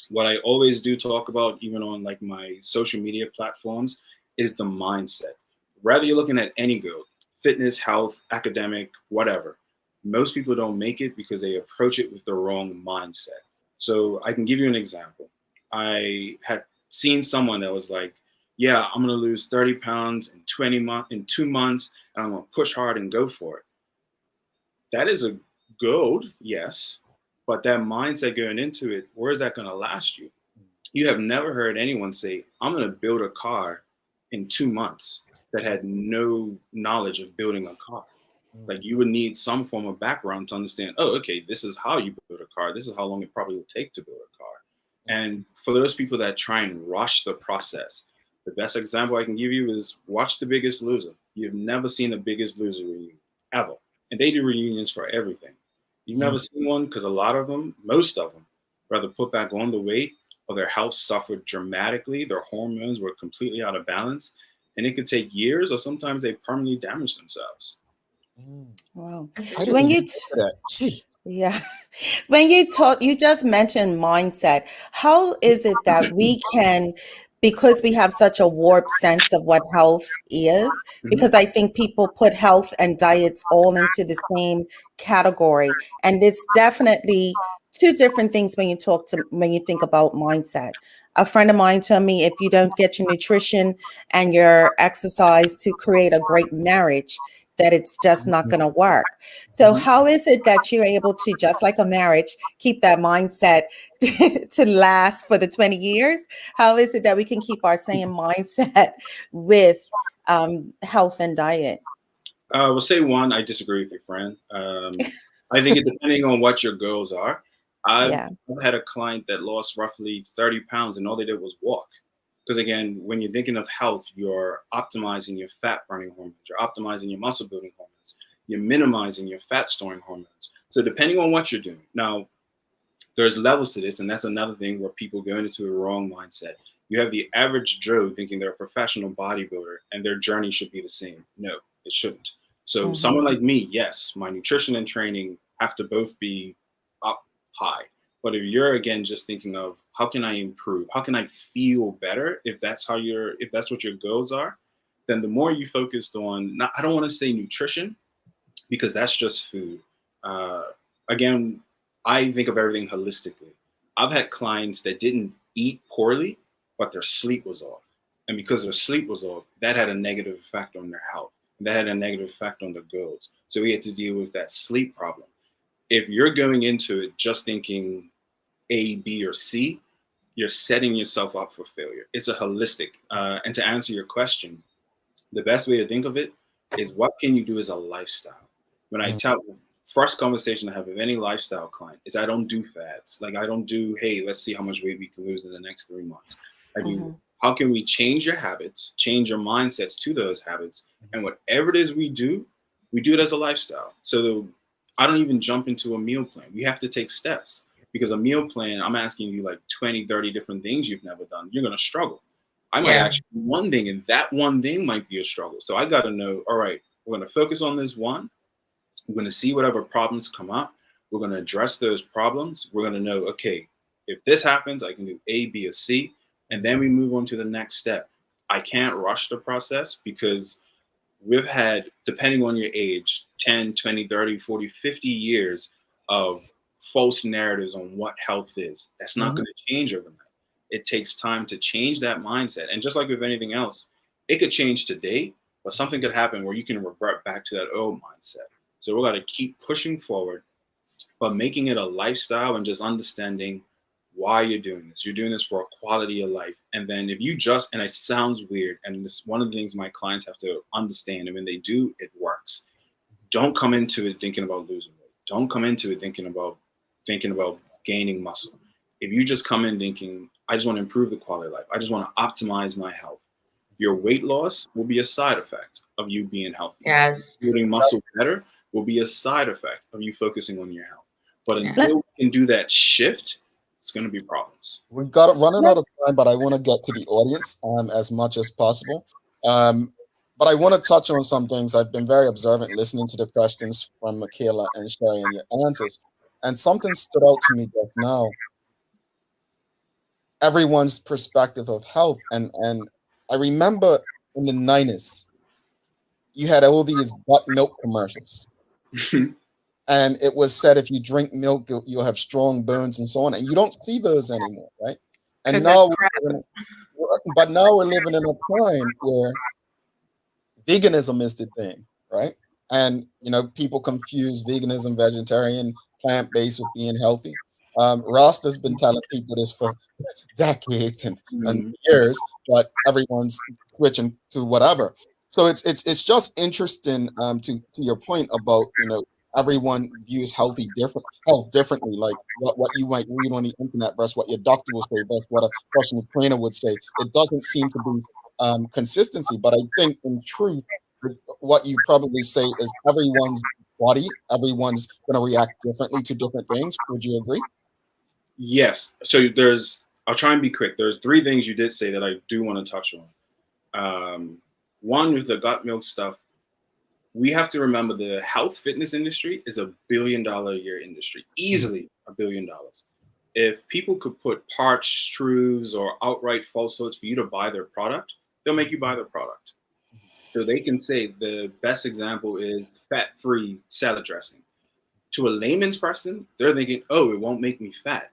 S11: what I always do talk about, even on like my social media platforms, is the mindset. Rather you're looking at any goal, fitness, health, academic, whatever. Most people don't make it because they approach it with the wrong mindset. So I can give you an example. I had seen someone that was like, yeah, I'm going to lose 30 pounds in 2 months, and I'm going to push hard and go for it. That is a goal, yes. But that mindset going into it, where is that going to last you? You have never heard anyone say, I'm going to build a car in 2 months that had no knowledge of building a car. Like you would need some form of background to understand, oh, okay, this is how you build a car. This is how long it probably would take to build a car. And for those people that try and rush the process, the best example I can give you is watch The Biggest Loser. You've never seen a Biggest Loser reunion, ever. And they do reunions for everything. You've never seen one because a lot of them, most of them, rather put back on the weight or their health suffered dramatically. Their hormones were completely out of balance. And it could take years or sometimes they permanently damage themselves.
S4: Wow.
S2: I
S4: When
S2: didn't
S4: you
S2: even know that.
S4: yeah. When you talk, you just mentioned mindset. How is it that we can, because we have such a warped sense of what health is, because I think people put health and diets all into the same category. And it's definitely two different things when you think about mindset. A friend of mine told me if you don't get your nutrition and your exercise to create a great marriage, that it's just not going to work. So how is it that you're able to, just like a marriage, keep that mindset to last for the 20 years? How is it that we can keep our same mindset with health and diet?
S11: Well, say one, I disagree with your friend. I think it depending on what your goals are. I've had a client that lost roughly 30 pounds and all they did was walk. Because again, when you're thinking of health, you're optimizing your fat burning hormones, you're optimizing your muscle building hormones, you're minimizing your fat storing hormones. So depending on what you're doing. Now, there's levels to this, and that's another thing where people go into a wrong mindset. You have the average Joe thinking they're a professional bodybuilder and their journey should be the same. No, it shouldn't. So someone like me, yes, my nutrition and training have to both be up high. But if you're again just thinking of how can I improve, how can I feel better, if that's what your goals are, then the more you focused on, I don't want to say nutrition because that's just food. Again, I think of everything holistically. I've had clients that didn't eat poorly, but their sleep was off. And because their sleep was off, that had a negative effect on their health. That had a negative effect on the goals. So we had to deal with that sleep problem. If you're going into it just thinking A, B, or C, you're setting yourself up for failure. It's a holistic. And to answer your question, the best way to think of it is what can you do as a lifestyle? When I tell first conversation I have with any lifestyle client is I don't do fads. Like I don't do, hey, let's see how much weight we can lose in the next 3 months. I do, how can we change your habits, change your mindsets to those habits? And whatever it is we do it as a lifestyle. So I don't even jump into a meal plan. We have to take steps because a meal plan, I'm asking you like 20, 30 different things you've never done. You're going to struggle. I might actually do one thing and that one thing might be a struggle. So I got to know, all right, we're going to focus on this one. We're going to see whatever problems come up. We're going to address those problems. We're going to know, okay, if this happens, I can do A, B, or C. And then we move on to the next step. I can't rush the process because we've had, depending on your age, 10, 20, 30, 40, 50 years of false narratives on what health is. That's not going to change overnight. It takes time to change that mindset. And just like with anything else, it could change today, but something could happen where you can revert back to that old mindset. So we got to keep pushing forward, but making it a lifestyle and just understanding why you're doing this. You're doing this for a quality of life. And then if you just, and it sounds weird, and this one of the things my clients have to understand, and when they do, it works. Don't come into it thinking about losing weight. Don't come into it thinking about gaining muscle. If you just come in thinking, I just want to improve the quality of life, I just want to optimize my health, your weight loss will be a side effect of you being healthy.
S3: Yes.
S11: Building muscle better will be a side effect of you focusing on your health. But until we can do that shift, it's going to be problems.
S2: We've got running out of time, but I want to get to the audience as much as possible. But I want to touch on some things. I've been very observant listening to the questions from Michaela and Sherry and your answers. And something stood out to me just now. Everyone's perspective of health. And I remember in the 90s, you had all these gut milk commercials. And it was said, if you drink milk, you'll have strong bones and so on. And you don't see those anymore, right? And now, but now we're living in a time where veganism is the thing, right? And, you know, people confuse veganism, vegetarian, plant-based with being healthy. Rasta's been telling people this for decades and years, but everyone's switching to whatever. So it's just interesting to your point about, you know, everyone views health differently, like what you might read on the internet versus what your doctor will say versus what a personal trainer would say. It doesn't seem to be consistency, but I think in truth, what you probably say is everyone's body, everyone's going to react differently to different things. Would you agree?
S11: Yes. So I'll try and be quick. There's three things you did say that I do want to touch on. One with the gut milk stuff. We have to remember the health fitness industry is $1 billion a year industry, easily $1 billion. If people could put parts, truths, or outright falsehoods for you to buy their product, they'll make you buy their product. So they can say the best example is fat-free salad dressing. To a layman's person, they're thinking, oh, it won't make me fat.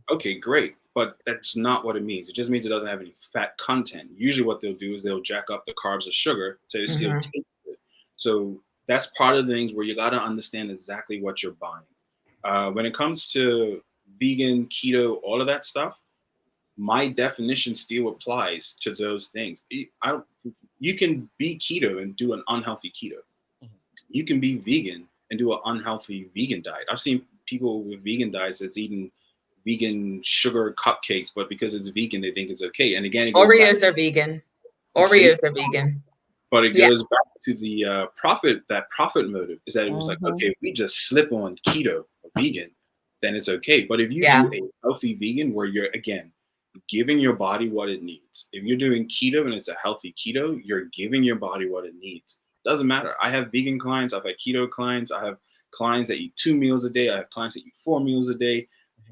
S11: Okay, great. But that's not what it means. It just means it doesn't have any fat content. Usually what they'll do is they'll jack up the carbs or sugar so it still tastes good. So that's part of the things where you got to understand exactly what you're buying. When it comes to vegan, keto, all of that stuff, my definition still applies to those things. You can be keto and do an unhealthy keto. You can be vegan and do an unhealthy vegan diet. I've seen people with vegan diets that's eating vegan sugar cupcakes, but because it's vegan, they think it's okay. And again,
S3: Oreos are vegan. Oreos are vegan.
S11: But it goes back to the profit motive is that it was like, okay, if we just slip on keto or vegan, then it's okay. But if you do a healthy vegan where you're, again, giving your body what it needs. If you're doing keto and it's a healthy keto, you're giving your body what it needs. Doesn't matter. I have vegan clients. I've had keto clients. I have clients that eat 2 meals a day. I have clients that eat 4 meals a day.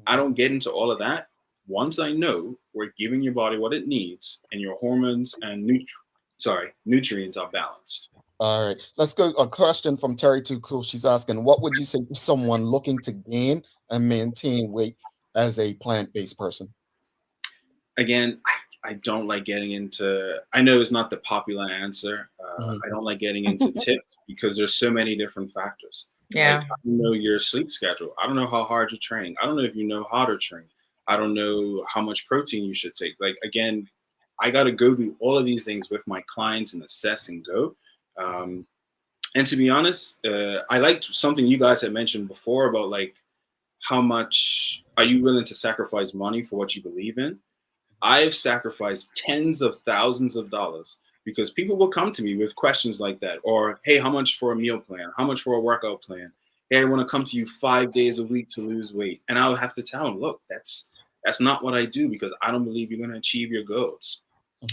S11: I don't get into all of that. Once I know we're giving your body what it needs and your hormones and nutrients are balanced.
S2: All right. Let's go. A question from Terry Too Cool. She's asking, what would you say to someone looking to gain and maintain weight as a plant-based person?
S11: Again, I don't like getting into, I know it's not the popular answer. I don't like getting into tips because there's so many different factors.
S3: Yeah.
S11: Like, I don't know your sleep schedule. I don't know how hard you're training. I don't know if you know how to train. I don't know how much protein you should take. Like, again, I got to go through all of these things with my clients and assess and go. And to be honest, I liked something you guys had mentioned before about like, how much are you willing to sacrifice money for what you believe in? I've sacrificed tens of thousands of dollars because people will come to me with questions like that. Or, hey, how much for a meal plan? How much for a workout plan? Hey, I want to come to you 5 days a week to lose weight. And I'll have to tell them, look, that's not what I do because I don't believe you're going to achieve your goals.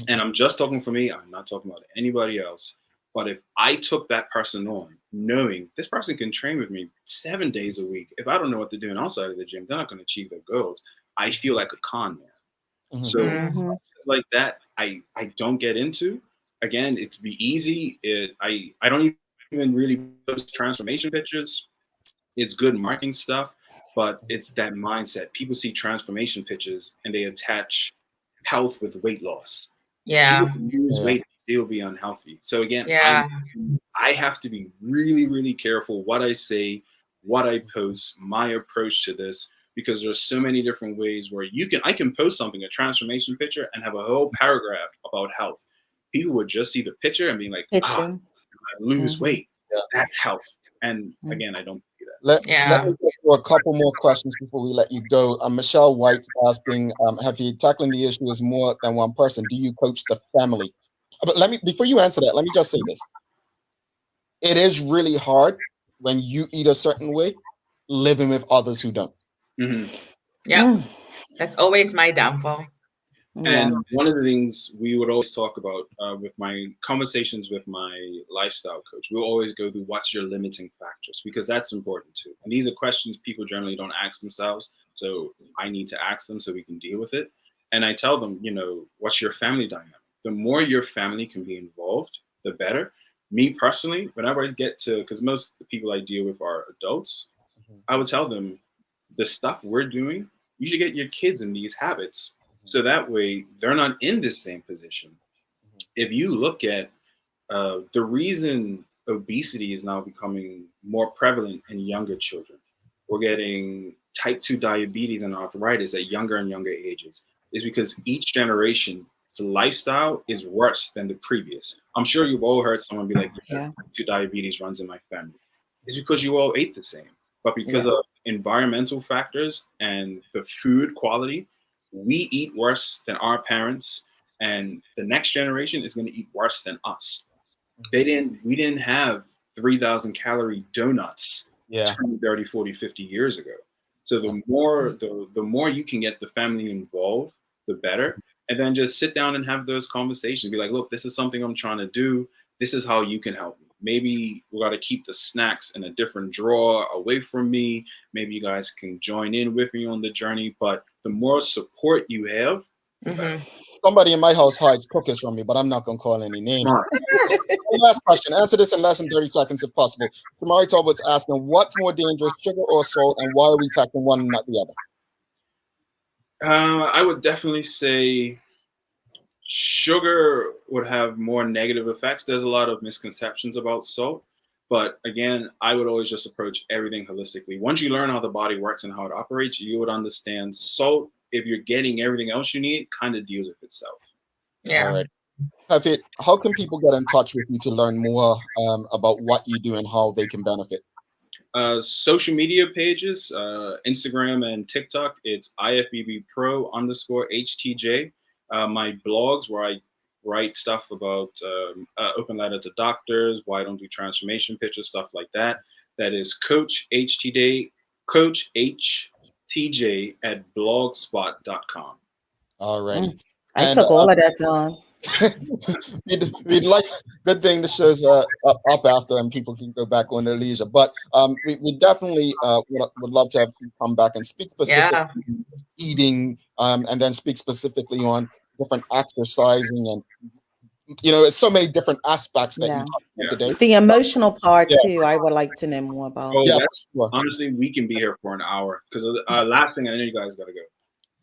S11: And I'm just talking for me. I'm not talking about anybody else. But if I took that person on, knowing this person can train with me 7 days a week, if I don't know what they're doing outside of the gym, they're not going to achieve their goals. I feel like a con man. So like that, I don't get into. Again, it's be easy. I don't even really post transformation pictures. It's good marketing stuff, but it's that mindset. People see transformation pictures and they attach health with weight loss.
S3: Yeah.
S11: People can lose weight and still be unhealthy. So again,
S3: Yeah.
S11: I have to be really, really careful what I say, what I post, my approach to this, because there's so many different ways where I can post something, a transformation picture, and have a whole paragraph about health. People would just see the picture and be like, I lose weight. That's health. And again, I don't do that.
S2: Let me get to a couple more questions before we let you go. Michelle White's asking, have you tackling the issue as more than one person? Do you coach the family? But before you answer that, let me just say this. It is really hard when you eat a certain way, living with others who don't.
S3: Yeah. That's always my downfall.
S11: And one of the things we would always talk about with my conversations with my lifestyle coach, we'll always go through what's your limiting factors, because that's important too. And these are questions people generally don't ask themselves. So I need to ask them so we can deal with it. And I tell them, what's your family dynamic? The more your family can be involved, the better. Me personally, whenever I get to, because most of the people I deal with are adults, I would tell them the stuff we're doing, you should get your kids in these habits. So that way they're not in the same position. If you look at the reason obesity is now becoming more prevalent in younger children, we're getting type 2 diabetes and arthritis at younger and younger ages, is because each generation's lifestyle is worse than the previous. I'm sure you've all heard someone be like, type 2 diabetes runs in my family. It's because you all ate the same. But because of environmental factors and the food quality, we eat worse than our parents, and the next generation is going to eat worse than us. We didn't have 3,000 calorie donuts 20, 30, 40, 50 years ago. So the more you can get the family involved, the better. And then just sit down and have those conversations. Be like, look, this is something I'm trying to do. This is how you can help me. Maybe we got to keep the snacks in a different drawer away from me. Maybe you guys can join in with me on the journey. But the more support you have, the better.
S2: Somebody in my house hides cookies from me, but I'm not going to call any names. Last question. Answer this in less than 30 seconds if possible. Tamari Talbot's asking, what's more dangerous, sugar or salt, and why are we tackling one and not the other?
S11: I would definitely say sugar would have more negative effects. There's a lot of misconceptions about salt. But again, I would always just approach everything holistically. Once you learn how the body works and how it operates, you would understand salt, if you're getting everything else you need, kind of deals with itself.
S3: Yeah.
S2: All right. Hafid, how can people get in touch with you to learn more about what you do and how they can benefit?
S11: Social media pages, Instagram and TikTok, it's IFBB Pro_HTJ. My blogs where I write stuff about open letter to doctors, why I don't do transformation pictures, stuff like that. That is Coach HTJ at blogspot.com.
S2: All right.
S4: I took all of that down.
S2: we'd like good thing the show's up after and people can go back on their leisure, but we definitely would love to have you come back and speak specifically on eating and then speak specifically on different exercising, and it's so many different aspects that you talked about today.
S4: The emotional part too, I would like to know more about.
S11: Honestly, we can be here for an hour, because last thing, I know you guys got to go.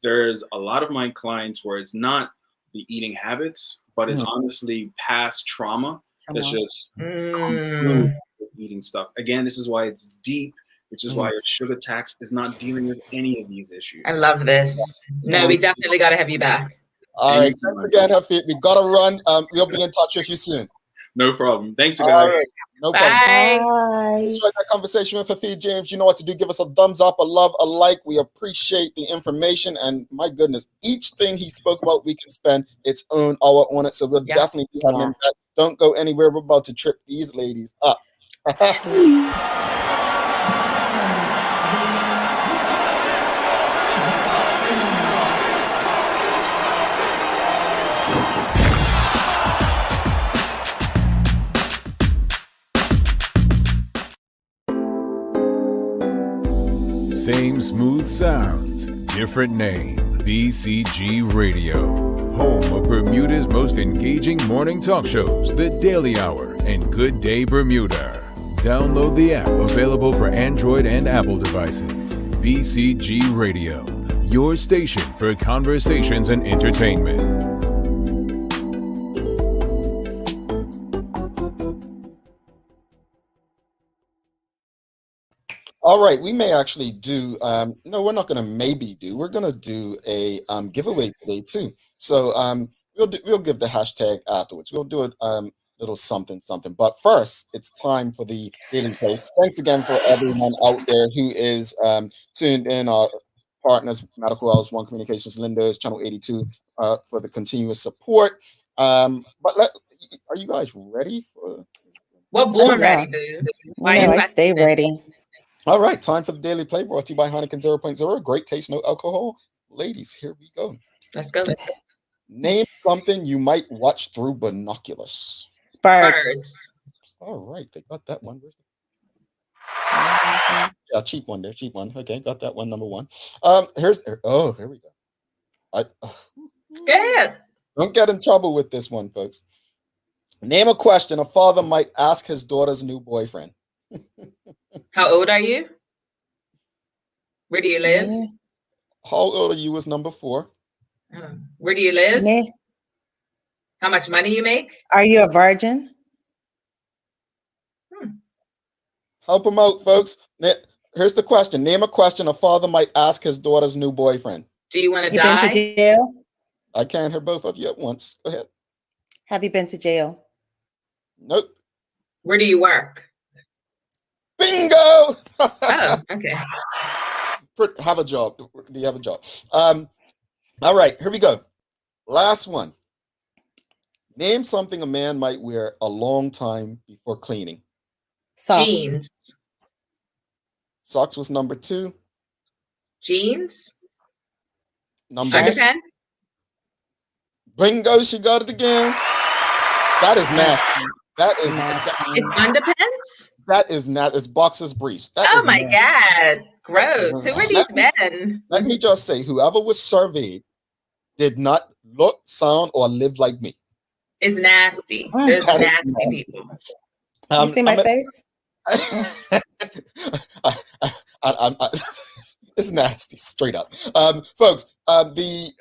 S11: There's a lot of my clients where it's not the eating habits, but it's honestly past trauma that's just come through eating stuff. Again, this is why it's deep, which is why your sugar tax is not dealing with any of these issues.
S3: I love this. No, we definitely got to have you back.
S2: All right. Thanks again, Hafid. We got to run. We'll be in touch with you soon.
S11: No problem. Thanks, guys.
S2: All right. No problem.
S4: Bye.
S2: Enjoyed that conversation with Hafid James. You know what to do. Give us a thumbs up, a love, a like. We appreciate the information. And my goodness, each thing he spoke about, we can spend its own hour on it. So we'll definitely be having him back. Don't go anywhere. We're about to trip these ladies up.
S1: Same smooth sounds, different name. BCG Radio, home of Bermuda's most engaging morning talk shows, The Daily Hour and Good Day Bermuda. Download the app available for Android and Apple devices. BCG Radio, your station for conversations and entertainment.
S2: All right, we may actually do. No, we're not going to maybe do. We're going to do a giveaway today too. So we'll give the hashtag afterwards. We'll do a little something. But first, it's time for the daily post. Thanks again for everyone out there who is tuned in. Our partners, Medical House, One Communications, Linda's Channel 82, for the continuous support. But are you guys ready for?
S3: Well, born ready, dude.
S4: I stay ready.
S2: All right, time for the Daily Play, brought to you by Heineken 0.0. Great taste, no alcohol. Ladies, here we go.
S3: Let's go.
S2: Name something you might watch through binoculars.
S4: Birds.
S2: All right, they got that one. Where's yeah, cheap one there, cheap one. Okay, got that one, number one. Here we go.
S3: Go ahead.
S2: Don't get in trouble with this one, folks. Name a question a father might ask his daughter's new boyfriend.
S3: How old are you? Where do you live?
S2: How old are you is number 4.
S3: Where do you live? How much money you make?
S4: Are you a virgin?
S2: Help him out, folks. Here's the question. Name a question a father might ask his daughter's new boyfriend.
S3: Do you want to
S4: die? Been to jail?
S2: I can't hear both of you at once. Go ahead.
S4: Have you been to jail?
S2: Nope.
S3: Where do you work?
S2: Bingo!
S3: Oh, okay.
S2: Have a job. Do you have a job? All right, here we go. Last one. Name something a man might wear a long time before cleaning.
S4: Socks.
S3: Jeans.
S2: Socks was number 2.
S3: Jeans.
S2: Underpants. Bingo, she got it again. That is nasty. That is nasty.
S3: It's underpants?
S2: That is not. It's boxers briefs.
S3: Oh my God. Gross. Who are these men?
S2: Let me just say, whoever was surveyed did not look, sound, or live like me.
S3: It's nasty. There's nasty people.
S4: You see my face?
S2: It's nasty, straight up. Folks, the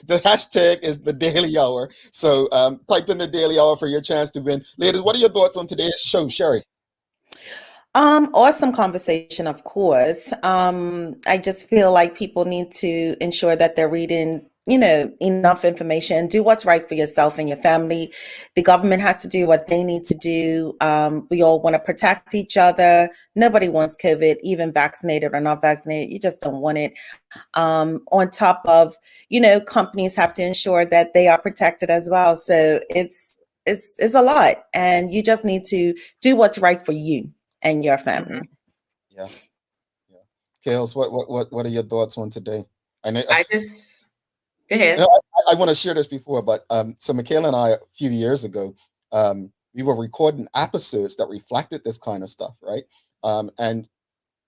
S2: hashtag is the Daily Hour. So type in the Daily Hour for your chance to win. Ladies, what are your thoughts on today's show, Sherry?
S4: Awesome conversation, of course. I just feel like people need to ensure that they're reading, enough information. Do what's right for yourself and your family. The government has to do what they need to do. We all want to protect each other. Nobody wants COVID, even vaccinated or not vaccinated. You just don't want it. On top of, companies have to ensure that they are protected as well. So it's a lot, and you just need to do what's right for you and your family.
S2: Yeah. Kales, what are your thoughts on today?
S3: Go ahead.
S2: I want to share this before, but so Michaela and I, a few years ago, we were recording episodes that reflected this kind of stuff, right? And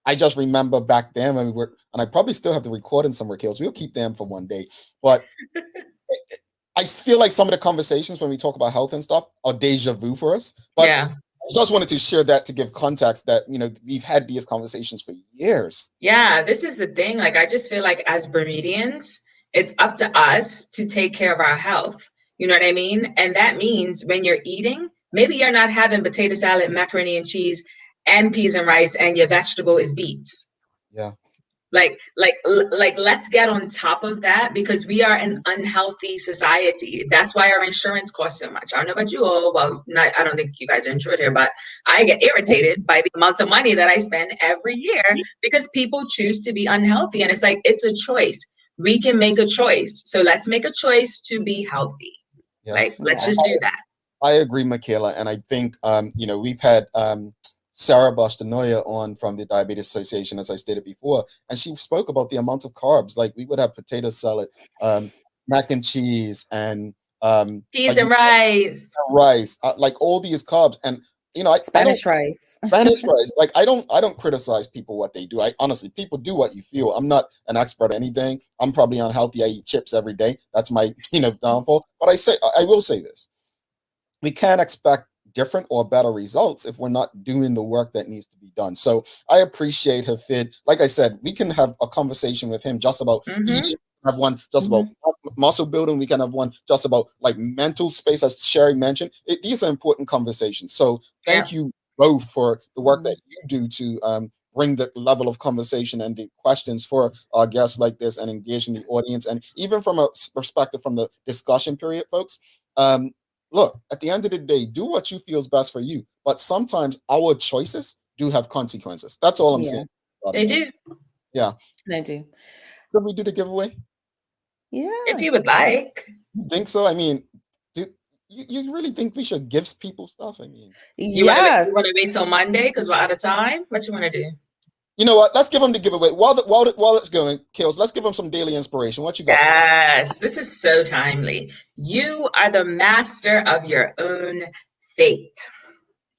S2: I just remember back then when and I probably still have the recording somewhere, Kales. We'll keep them for one day, but I feel like some of the conversations when we talk about health and stuff are deja vu for us. But yeah. I just wanted to share that to give context that, we've had these conversations for years.
S3: Yeah, this is the thing. Like, I just feel like as Bermudians, it's up to us to take care of our health. You know what I mean? And that means when you're eating, maybe you're not having potato salad, macaroni and cheese, and peas and rice, and your vegetable is beets.
S2: Yeah.
S3: Like, let's get on top of that, because we are an unhealthy society. That's why our insurance costs so much. I don't know about you all. Well, I don't think you guys are insured here, but I get irritated by the amount of money that I spend every year because people choose to be unhealthy. And it's like, it's a choice. We can make a choice. So let's make a choice to be healthy. Yeah. Let's just do that.
S2: I agree, Michaela. And I think, we've had Sarah Bastanoia on from the Diabetes Association, as I stated before, and she spoke about the amount of carbs. Like, we would have potato salad, mac and cheese, and
S3: peas and rice,
S2: like all these carbs. And you know,
S4: Spanish rice.
S2: Spanish rice. Like I don't criticize people what they do. I honestly, people do what you feel. I'm not an expert at anything. I'm probably unhealthy. I eat chips every day. That's my downfall. But I will say this: we can't expect different or better results if we're not doing the work that needs to be done. So I appreciate Hafid. Like I said, we can have a conversation with him just about eating. Have one just about muscle building. We can have one just about like mental space, as Sherry mentioned. These are important conversations. So thank you both for the work that you do to bring the level of conversation and the questions for our guests like this and engaging the audience. And even from a perspective from the discussion period, folks, look, at the end of the day, do what you feel is best for you. But sometimes our choices do have consequences. That's all I'm saying.
S3: They do.
S2: Yeah.
S4: They do.
S2: Could we do the giveaway?
S4: Yeah.
S3: If you would like.
S2: You think so? I mean, do you really think we should give people stuff? I mean,
S3: you want to wait till Monday because we're out of time? What you want to do?
S2: You know what? Let's give them the giveaway while it's going. Kills. Let's give them some daily inspiration. What you got?
S3: Yes, this is so timely. You are the master of your own fate.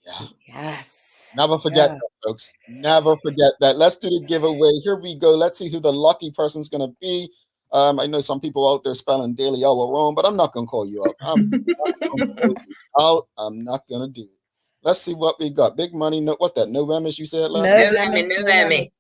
S2: Yeah.
S4: Yes.
S2: Never forget that, folks. Never forget that. Let's do the giveaway. Here we go. Let's see who the lucky person's going to be. I know some people out there spelling daily hour wrong, but I'm not going to call you out. I'm not going to do it. Let's see what we got. Big money. No, what's that? No Whammies you said last time?
S3: No whammy.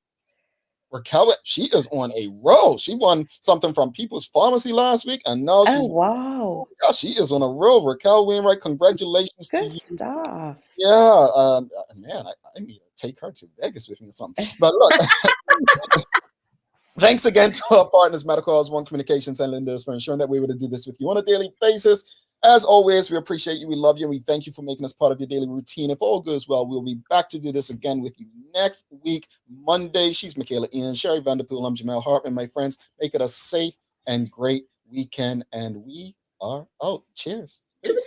S2: Raquel, she is on a roll. She won something from People's Pharmacy last week, and now she's
S4: wow.
S2: Yeah, she is on a roll. Raquel Wainwright, congratulations to you.
S4: Stuff.
S2: Yeah, man, I need to take her to Vegas with me or something. But look, thanks again to our partners, Medical's One Communications and Linda's, for ensuring that we're able to do this with you on a daily basis. As always, we appreciate you, we love you, and we thank you for making us part of your daily routine. If all goes well, we'll be back to do this again with you next week, Monday. She's Michaela Ian, Sherry Vanderpool, I'm Jamel Hartman. My friends, make it a safe and great weekend, and we are out. Cheers.
S4: Cheers.